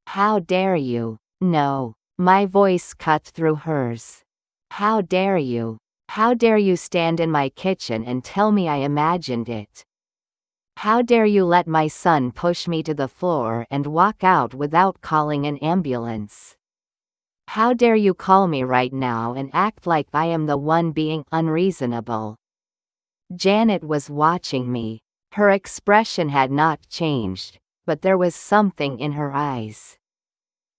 How dare you? No. My voice cut through hers. How dare you? How dare you stand in my kitchen and tell me I imagined it? How dare you let my son push me to the floor and walk out without calling an ambulance? How dare you call me right now and act like I am the one being unreasonable? Janet was watching me. Her expression had not changed, but there was something in her eyes.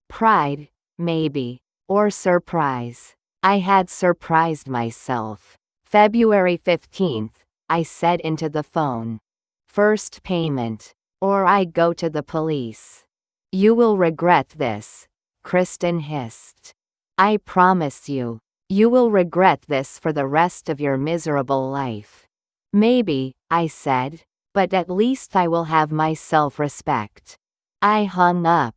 Pride, maybe, or surprise. I had surprised myself. February 15th, I said into the phone. First payment, or I go to the police. You will regret this, Kristen hissed. I promise you, you will regret this for the rest of your miserable life. Maybe, I said, but at least I will have my self-respect. I hung up.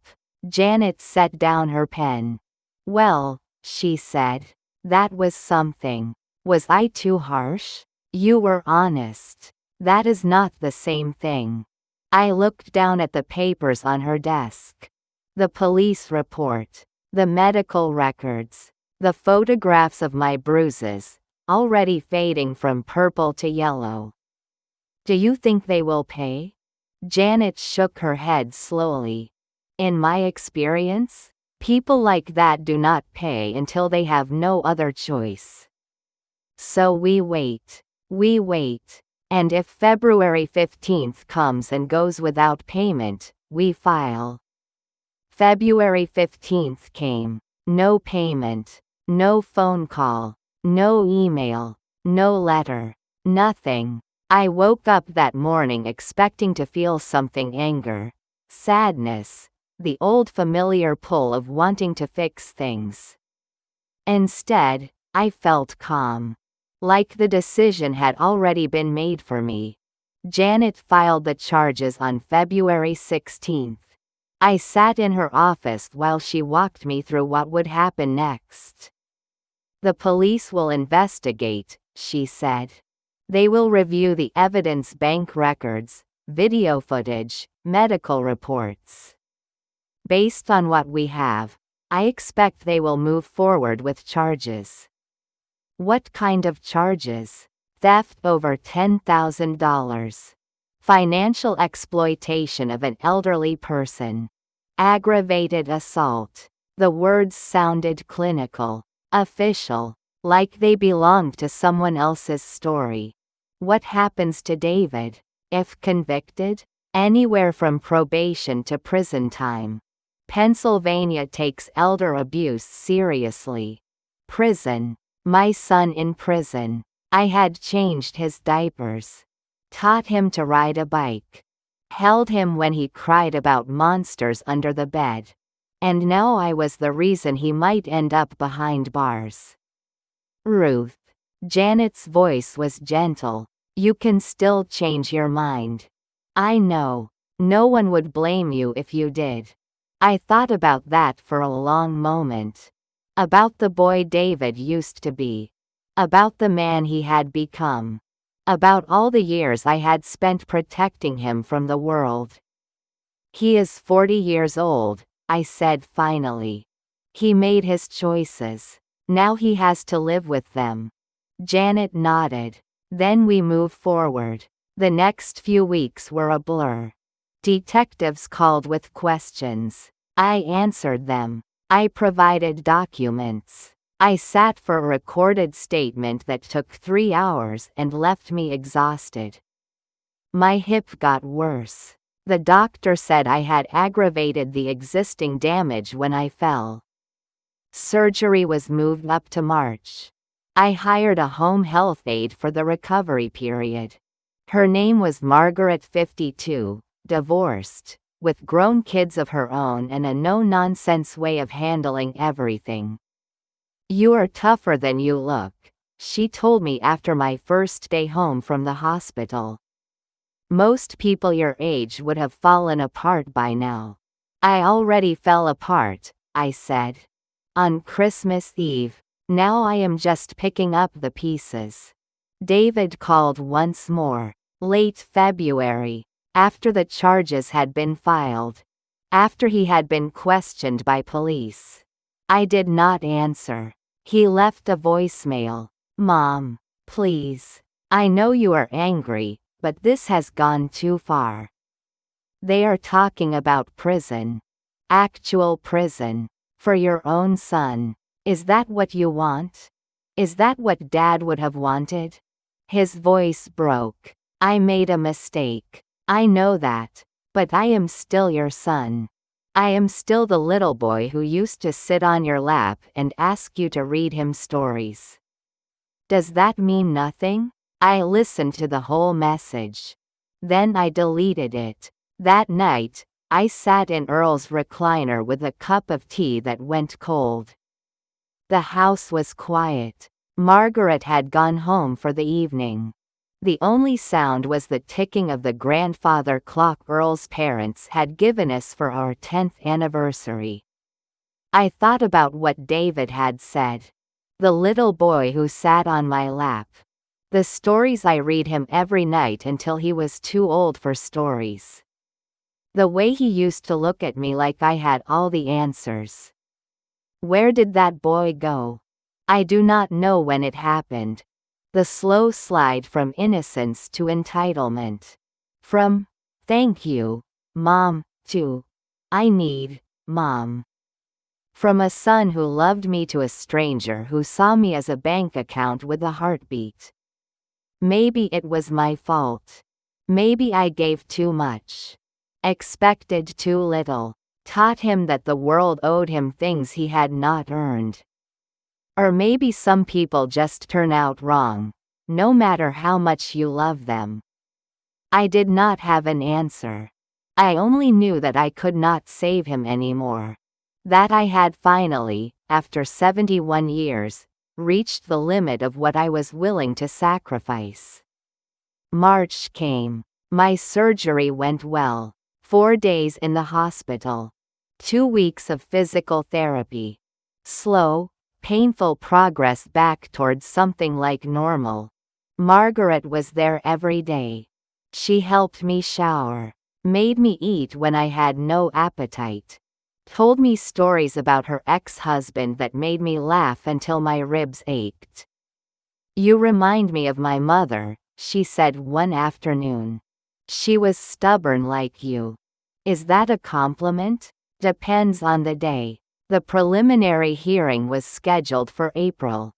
Janet set down her pen. Well, she said, that was something. Was I too harsh? You were honest. That is not the same thing. I looked down at the papers on her desk. The police report, the medical records, the photographs of my bruises, already fading from purple to yellow. Do you think they will pay? Janet shook her head slowly. In my experience, people like that do not pay until they have no other choice. So we wait. We wait. And if February 15th comes and goes without payment, we file. February 15th came. No payment. No phone call. No email. No letter. Nothing. I woke up that morning expecting to feel something: anger, sadness, the old familiar pull of wanting to fix things. Instead, I felt calm. Like the decision had already been made for me. Janet filed the charges on February 16th. I sat in her office while she walked me through what would happen next. The police will investigate, she said. They will review the evidence, bank records, video footage, medical reports. Based on what we have, I expect they will move forward with charges. What kind of charges? Theft over $10,000. Financial exploitation of an elderly person. Aggravated assault. The words sounded clinical, official, like they belonged to someone else's story. What happens to David, if convicted? Anywhere from probation to prison time. Pennsylvania takes elder abuse seriously. Prison. My son in prison. I had changed his diapers. Taught him to ride a bike. Held him when he cried about monsters under the bed. And now I was the reason he might end up behind bars. Ruth. Janet's voice was gentle. You can still change your mind. I know. No one would blame you if you did. I thought about that for a long moment. About the boy David used to be. About the man he had become. About all the years I had spent protecting him from the world. He is 40 years old, I said finally. He made his choices. Now he has to live with them. Janet nodded. Then we moved forward. The next few weeks were a blur. Detectives called with questions. I answered them. I provided documents. I sat for a recorded statement that took 3 hours and left me exhausted. My hip got worse. The doctor said I had aggravated the existing damage when I fell. Surgery was moved up to March. I hired a home health aide for the recovery period. Her name was Margaret, 52, divorced, with grown kids of her own and a no-nonsense way of handling everything. You are tougher than you look, she told me after my first day home from the hospital. Most people your age would have fallen apart by now. I already fell apart, I said. On Christmas Eve. Now I am just picking up the pieces. David called once more. Late February. After the charges had been filed. After he had been questioned by police. I did not answer. He left a voicemail. Mom, please. I know you are angry, but this has gone too far. They are talking about prison. Actual prison. For your own son. Is that what you want? Is that what Dad would have wanted? His voice broke. I made a mistake. I know that. But I am still your son. I am still the little boy who used to sit on your lap and ask you to read him stories. Does that mean nothing? I listened to the whole message. Then I deleted it. That night, I sat in Earl's recliner with a cup of tea that went cold. The house was quiet. Margaret had gone home for the evening. The only sound was the ticking of the grandfather clock Earl's parents had given us for our 10th anniversary. I thought about what David had said. The little boy who sat on my lap. The stories I read him every night until he was too old for stories. The way he used to look at me like I had all the answers. Where did that boy go? I do not know when it happened. The slow slide from innocence to entitlement. From, thank you, Mom, to, I need, Mom. From a son who loved me to a stranger who saw me as a bank account with a heartbeat. Maybe it was my fault. Maybe I gave too much. Expected too little. Taught him that the world owed him things he had not earned. Or maybe some people just turn out wrong, no matter how much you love them. I did not have an answer. I only knew that I could not save him anymore. That I had finally, after 71 years, reached the limit of what I was willing to sacrifice. March came. My surgery went well. 4 days in the hospital. 2 weeks of physical therapy. Slow, painful progress back towards something like normal. Margaret was there every day. She helped me shower, made me eat when I had no appetite, told me stories about her ex-husband that made me laugh until my ribs ached. You remind me of my mother, she said one afternoon. She was stubborn like you. Is that a compliment? Depends on the day. The preliminary hearing was scheduled for April.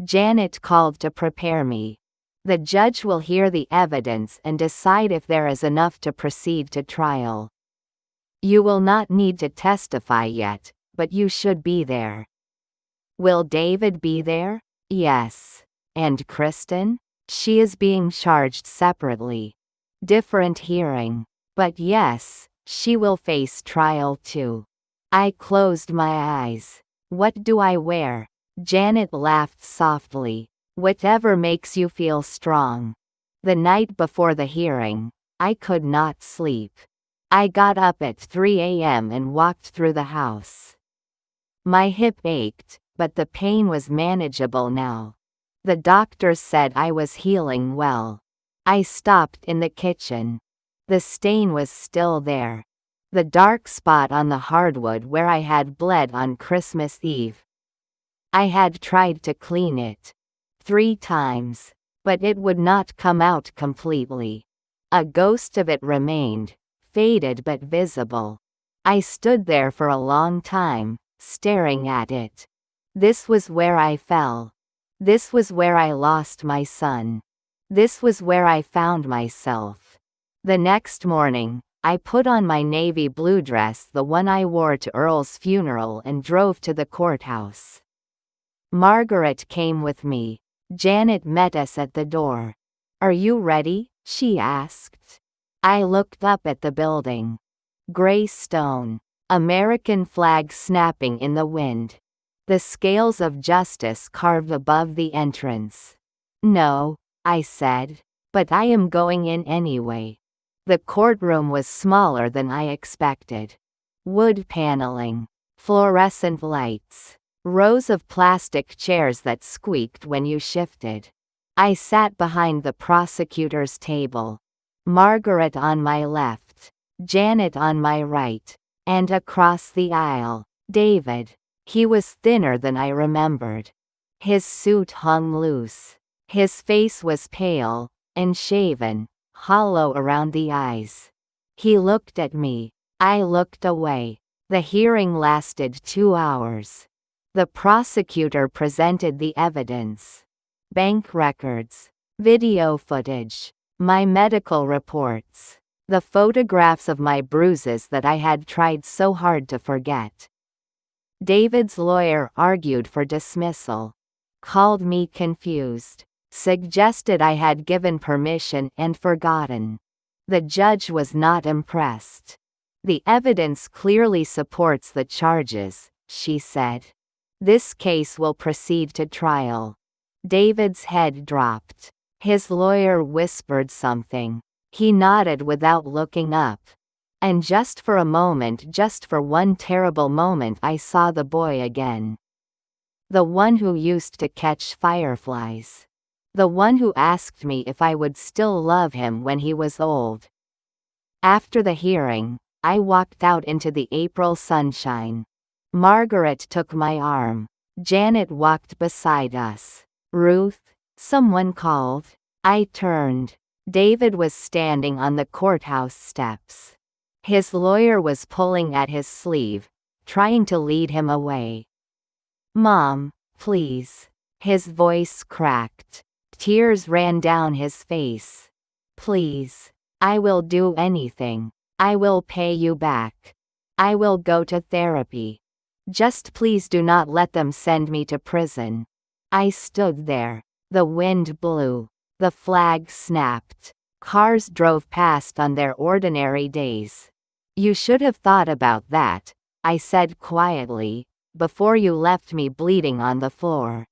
Janet called to prepare me. The judge will hear the evidence and decide if there is enough to proceed to trial. You will not need to testify yet, but you should be there. Will David be there? Yes. And Kristen? She is being charged separately. Different hearing. But yes, she will face trial too. I closed my eyes. What do I wear? Janet laughed softly. Whatever makes you feel strong. The night before the hearing, I could not sleep. I got up at 3 a.m. and walked through the house. My hip ached, but the pain was manageable now. The doctors said I was healing well. I stopped in the kitchen. The stain was still there. The dark spot on the hardwood where I had bled on Christmas Eve. I had tried to clean it 3 times, but it would not come out completely. A ghost of it remained, faded but visible. I stood there for a long time, staring at it. This was where I fell. This was where I lost my son. This was where I found myself. The next morning, I put on my navy blue dress, the one I wore to Earl's funeral, and drove to the courthouse. Margaret came with me. Janet met us at the door. "Are you ready?" she asked. I looked up at the building. Gray stone. American flag snapping in the wind. The scales of justice carved above the entrance. "No," I said, "but I am going in anyway." The courtroom was smaller than I expected. Wood paneling. Fluorescent lights. Rows of plastic chairs that squeaked when you shifted. I sat behind the prosecutor's table. Margaret on my left, Janet on my right, and across the aisle, David. He was thinner than I remembered. His suit hung loose. His face was pale, unshaven, hollow around the eyes. He looked at me. I looked away. The hearing lasted 2 hours. The prosecutor presented the evidence. Bank records, video footage, my medical reports, the photographs of my bruises that I had tried so hard to forget. David's lawyer argued for dismissal, called me confused, suggested I had given permission and forgotten. The judge was not impressed. "The evidence clearly supports the charges," she said. "This case will proceed to trial." David's head dropped. His lawyer whispered something. He nodded without looking up. And just for a moment, just for one terrible moment, I saw the boy again. The one who used to catch fireflies. The one who asked me if I would still love him when he was old. After the hearing, I walked out into the April sunshine. Margaret took my arm. Janet walked beside us. "Ruth," someone called. I turned. David was standing on the courthouse steps. His lawyer was pulling at his sleeve, trying to lead him away. "Mom, please." His voice cracked. Tears ran down his face. "Please. I will do anything. I will pay you back. I will go to therapy. Just please do not let them send me to prison." I stood there. The wind blew. The flag snapped. Cars drove past on their ordinary days. "You should have thought about that," I said quietly, "before you left me bleeding on the floor."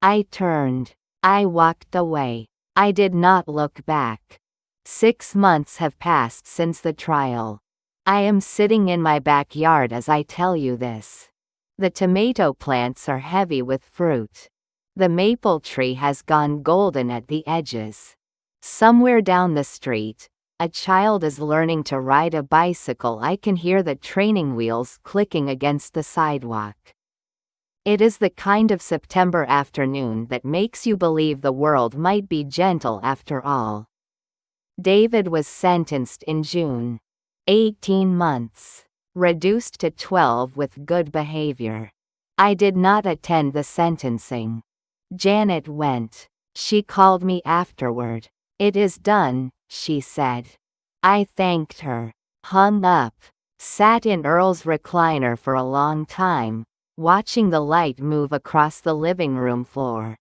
I turned. I walked away. I did not look back. 6 months have passed since the trial. I am sitting in my backyard as I tell you this. The tomato plants are heavy with fruit. The maple tree has gone golden at the edges. Somewhere down the street, a child is learning to ride a bicycle. I can hear the training wheels clicking against the sidewalk. It is the kind of September afternoon that makes you believe the world might be gentle after all. David was sentenced in June. 18 months. Reduced to 12 with good behavior. I did not attend the sentencing. Janet went. She called me afterward. "It is done," she said. I thanked her. Hung up. Sat in Earl's recliner for a long time, watching the light move across the living room floor.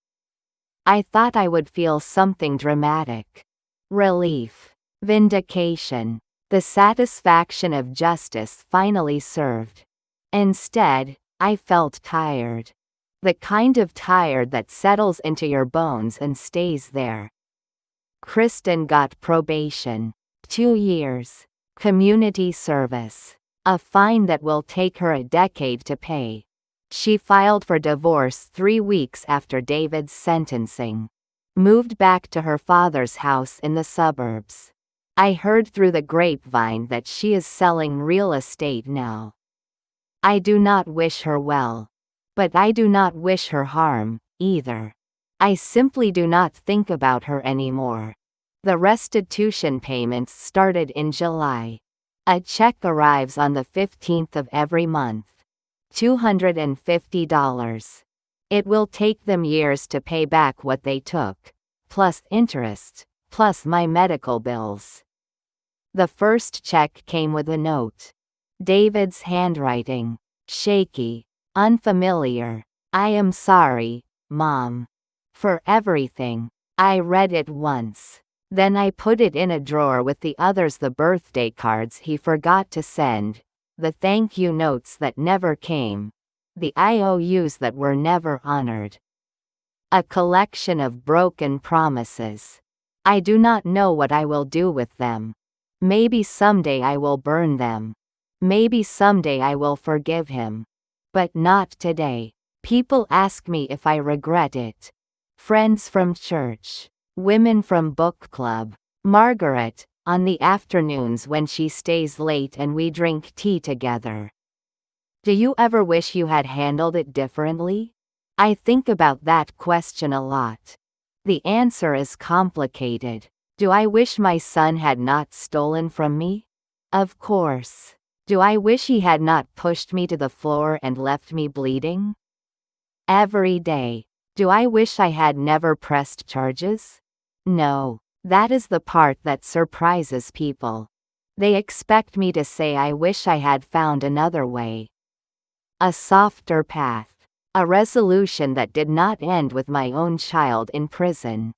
I thought I would feel something dramatic. Relief. Vindication. The satisfaction of justice finally served. Instead, I felt tired. The kind of tired that settles into your bones and stays there. Kristen got probation. 2 years. Community service. A fine that will take her a decade to pay. She filed for divorce 3 weeks after David's sentencing. Moved back to her father's house in the suburbs. I heard through the grapevine that she is selling real estate now. I do not wish her well. But I do not wish her harm, either. I simply do not think about her anymore. The restitution payments started in July. A check arrives on the 15th of every month. $250. It will take them years to pay back what they took, plus interest, plus my medical bills. The first check came with a note. David's handwriting. Shaky. Unfamiliar. I am sorry, Mom. For everything. I read it once. Then I put it in a drawer with the others, the birthday cards he forgot to send, the thank you notes that never came, the IOUs that were never honored. A collection of broken promises. I do not know what I will do with them. Maybe someday I will burn them. Maybe someday I will forgive him. But not today. People ask me if I regret it. Friends from church. Women from book club. Margaret, on the afternoons when she stays late and we drink tea together. Do you ever wish you had handled it differently? I think about that question a lot. The answer is complicated. Do I wish my son had not stolen from me? Of course. Do I wish he had not pushed me to the floor and left me bleeding? Every day. Do I wish I had never pressed charges? No. That is the part that surprises people. They expect me to say I wish I had found another way. A softer path. A resolution that did not end with my own child in prison.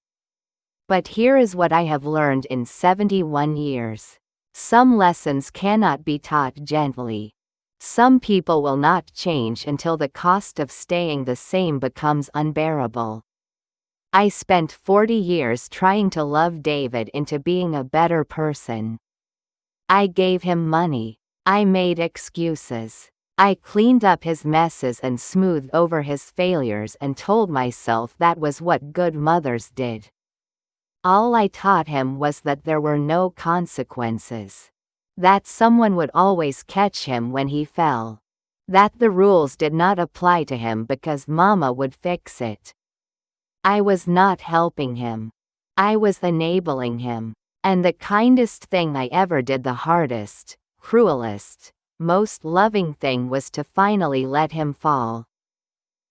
But here is what I have learned in 71 years. Some lessons cannot be taught gently. Some people will not change until the cost of staying the same becomes unbearable. I spent 40 years trying to love David into being a better person. I gave him money. I made excuses. I cleaned up his messes and smoothed over his failures and told myself that was what good mothers did. All I taught him was that there were no consequences. That someone would always catch him when he fell. That the rules did not apply to him because Mama would fix it. I was not helping him. I was enabling him. And the kindest thing I ever did, the hardest, cruelest, most loving thing was to finally let him fall.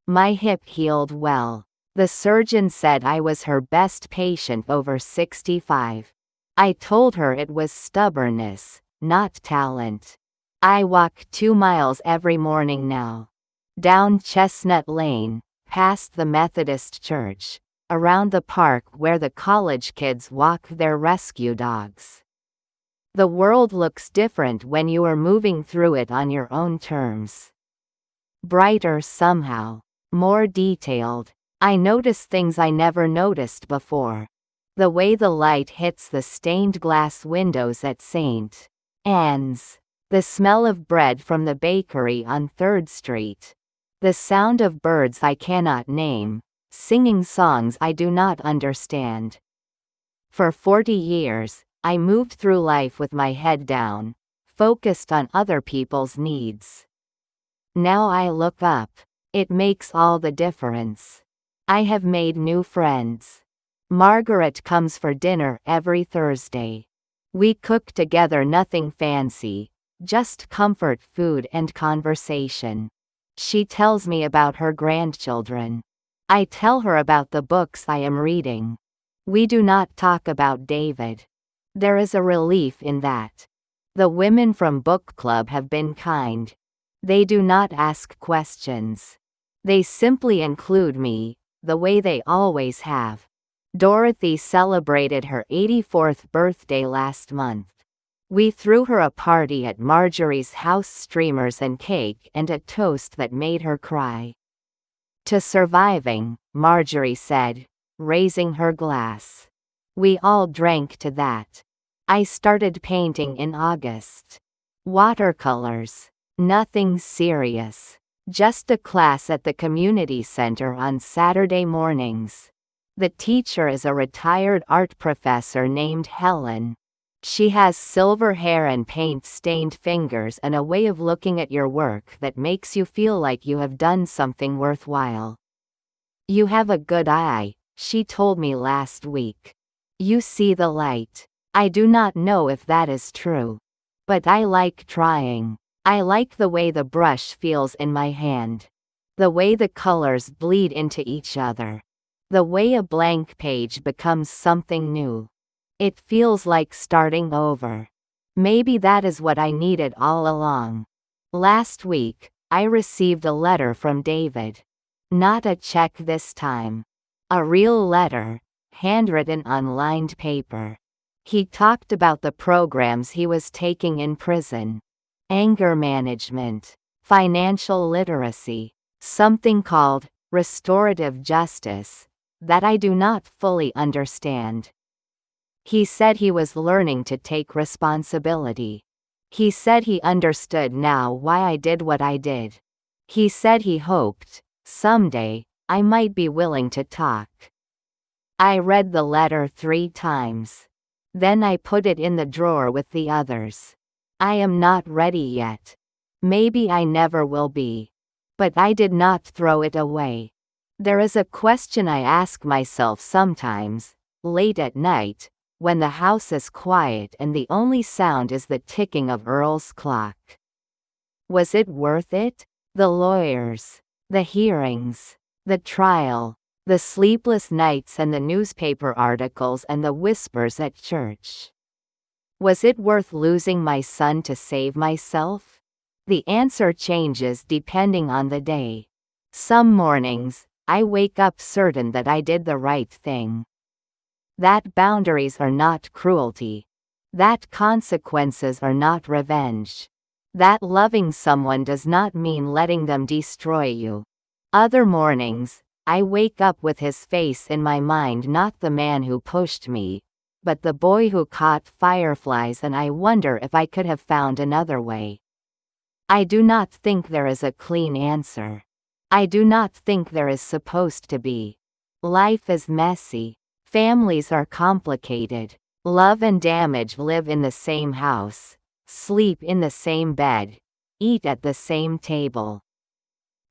My hip healed well. The surgeon said I was her best patient over 65. I told her it was stubbornness, not talent. I walk 2 miles every morning now. Down Chestnut Lane, past the Methodist Church, around the park where the college kids walk their rescue dogs. The world looks different when you are moving through it on your own terms. Brighter somehow. More detailed. I notice things I never noticed before. The way the light hits the stained glass windows at St. Anne's. The smell of bread from the bakery on 3rd Street. The sound of birds I cannot name, singing songs I do not understand. For 40 years, I moved through life with my head down, focused on other people's needs. Now I look up. It makes all the difference. I have made new friends. Margaret comes for dinner every Thursday. We cook together, nothing fancy, just comfort food and conversation. She tells me about her grandchildren. I tell her about the books I am reading. We do not talk about David. There is a relief in that. The women from book club have been kind. They do not ask questions. They simply include me, the way they always have. Dorothy celebrated her 84th birthday last month. We threw her a party at Marjorie's house, streamers and cake and a toast that made her cry. To surviving, Marjorie said, raising her glass. We all drank to that. I started painting in August. Watercolors. Nothing serious. Just a class at the community center on Saturday mornings. The teacher is a retired art professor named Helen. She has silver hair and paint-stained fingers and a way of looking at your work that makes you feel like you have done something worthwhile. You have a good eye, she told me last week. You see the light. I do not know if that is true. But I like trying. I like the way the brush feels in my hand. The way the colors bleed into each other. The way a blank page becomes something new. It feels like starting over. Maybe that is what I needed all along. Last week, I received a letter from David. Not a check this time. A real letter, handwritten on lined paper. He talked about the programs he was taking in prison. Anger management, financial literacy, something called restorative justice, that I do not fully understand. He said he was learning to take responsibility. He said he understood now why I did what I did. He said he hoped, someday, I might be willing to talk. I read the letter 3 times. Then I put it in the drawer with the others. I am not ready yet. Maybe I never will be. But I did not throw it away. There is a question I ask myself sometimes, late at night, when the house is quiet and the only sound is the ticking of Earl's clock. Was it worth it? The lawyers, the hearings, the trial, the sleepless nights and the newspaper articles and the whispers at church. Was it worth losing my son to save myself? The answer changes depending on the day. Some mornings, I wake up certain that I did the right thing. That boundaries are not cruelty. That consequences are not revenge. That loving someone does not mean letting them destroy you. Other mornings, I wake up with his face in my mind, not the man who pushed me, but the boy who caught fireflies, and I wonder if I could have found another way. I do not think there is a clean answer. I do not think there is supposed to be. Life is messy. Families are complicated. Love and damage live in the same house, sleep in the same bed, eat at the same table.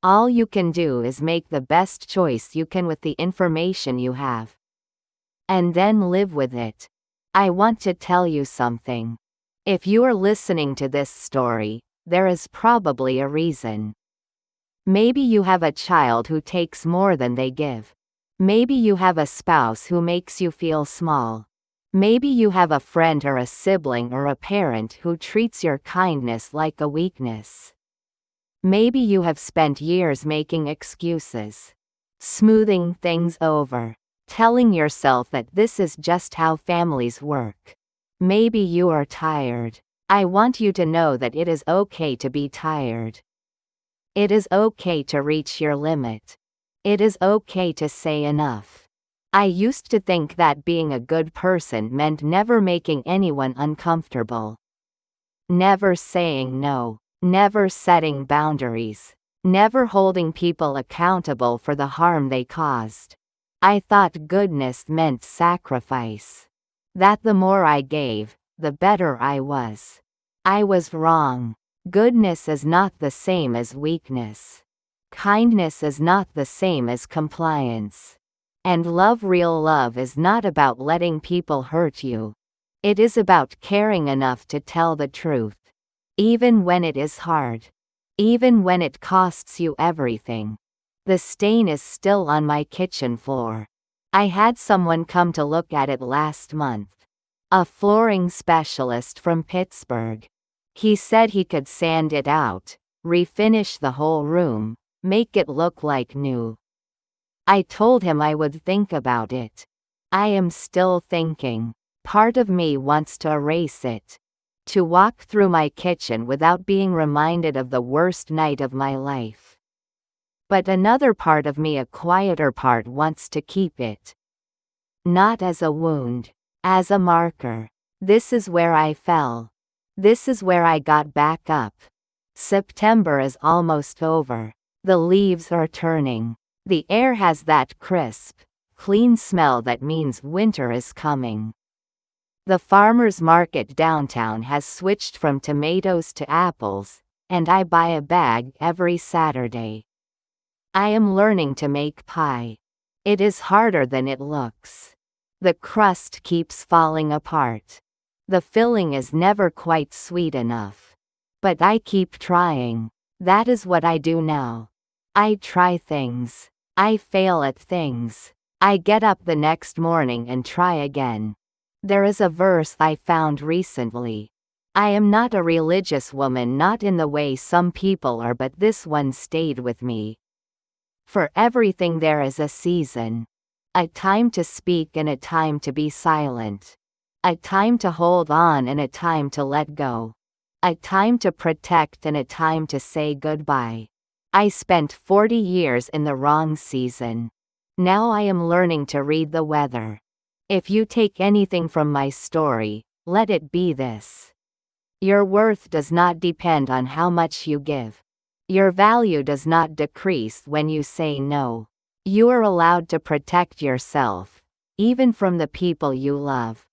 All you can do is make the best choice you can with the information you have. And then live with it. I want to tell you something. If you are listening to this story, there is probably a reason. Maybe you have a child who takes more than they give. Maybe you have a spouse who makes you feel small. Maybe you have a friend or a sibling or a parent who treats your kindness like a weakness. Maybe you have spent years making excuses, smoothing things over, telling yourself that this is just how families work. Maybe you are tired. I want you to know that it is okay to be tired. It is okay to reach your limit. It is okay to say enough. I used to think that being a good person meant never making anyone uncomfortable. Never saying no. Never setting boundaries. Never holding people accountable for the harm they caused. I thought goodness meant sacrifice. That the more I gave, the better I was. I was wrong. Goodness is not the same as weakness. Kindness is not the same as compliance. And real love is not about letting people hurt you. It is about caring enough to tell the truth. Even when it is hard. Even when it costs you everything. The stain is still on my kitchen floor. I had someone come to look at it last month. A flooring specialist from Pittsburgh. He said he could sand it out, refinish the whole room, make it look like new. I told him I would think about it. I am still thinking. Part of me wants to erase it. To walk through my kitchen without being reminded of the worst night of my life. But another part of me, a quieter part, wants to keep it. Not as a wound, as a marker. This is where I fell. This is where I got back up. September is almost over. The leaves are turning. The air has that crisp, clean smell that means winter is coming. The farmer's market downtown has switched from tomatoes to apples, and I buy a bag every Saturday. I am learning to make pie. It is harder than it looks. The crust keeps falling apart. The filling is never quite sweet enough. But I keep trying. That is what I do now. I try things. I fail at things. I get up the next morning and try again. There is a verse I found recently. I am not a religious woman, not in the way some people are, but this one stayed with me. For everything there is a season. A time to speak and a time to be silent. A time to hold on and a time to let go. A time to protect and a time to say goodbye. I spent 40 years in the wrong season. Now I am learning to read the weather. If you take anything from my story, let it be this. Your worth does not depend on how much you give. Your value does not decrease when you say no. You are allowed to protect yourself, even from the people you love.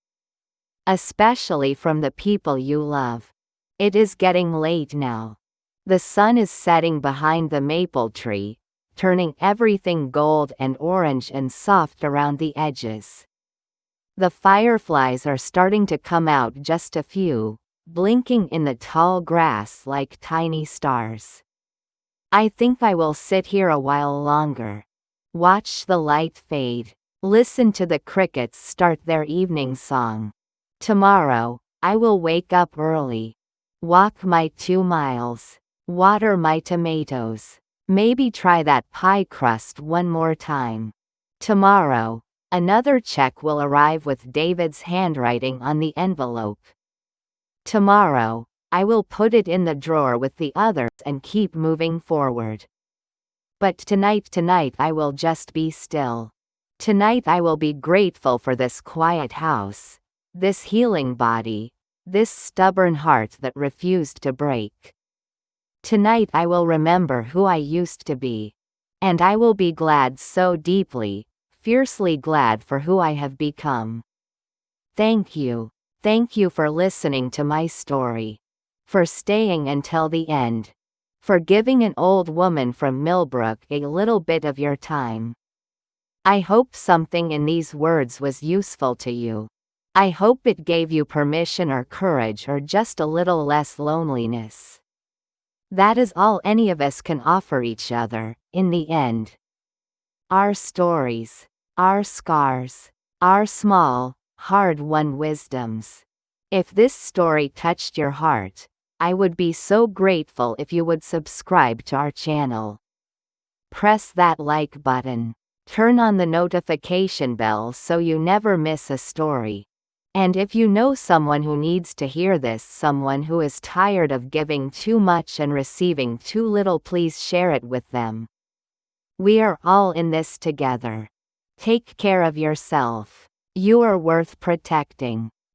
Especially from the people you love. It is getting late now. The sun is setting behind the maple tree, turning everything gold and orange and soft around the edges. The fireflies are starting to come out, just a few, blinking in the tall grass like tiny stars. I think I will sit here a while longer. Watch the light fade. Listen to the crickets start their evening song. Tomorrow, I will wake up early. Walk my 2 miles. Water my tomatoes. Maybe try that pie crust one more time. Tomorrow, another check will arrive with David's handwriting on the envelope. Tomorrow, I will put it in the drawer with the others and keep moving forward. But tonight I will just be still. Tonight I will be grateful for this quiet house, this healing body, this stubborn heart that refused to break. Tonight I will remember who I used to be. And I will be glad, so deeply, fiercely glad for who I have become. Thank you. Thank you for listening to my story. For staying until the end. For giving an old woman from Millbrook a little bit of your time. I hope something in these words was useful to you. I hope it gave you permission or courage or just a little less loneliness. That is all any of us can offer each other, in the end. Our stories, our scars, our small, hard-won wisdoms. If this story touched your heart, I would be so grateful if you would subscribe to our channel. Press that like button. Turn on the notification bell so you never miss a story. And if you know someone who needs to hear this, someone who is tired of giving too much and receiving too little, please share it with them. We are all in this together. Take care of yourself. You are worth protecting.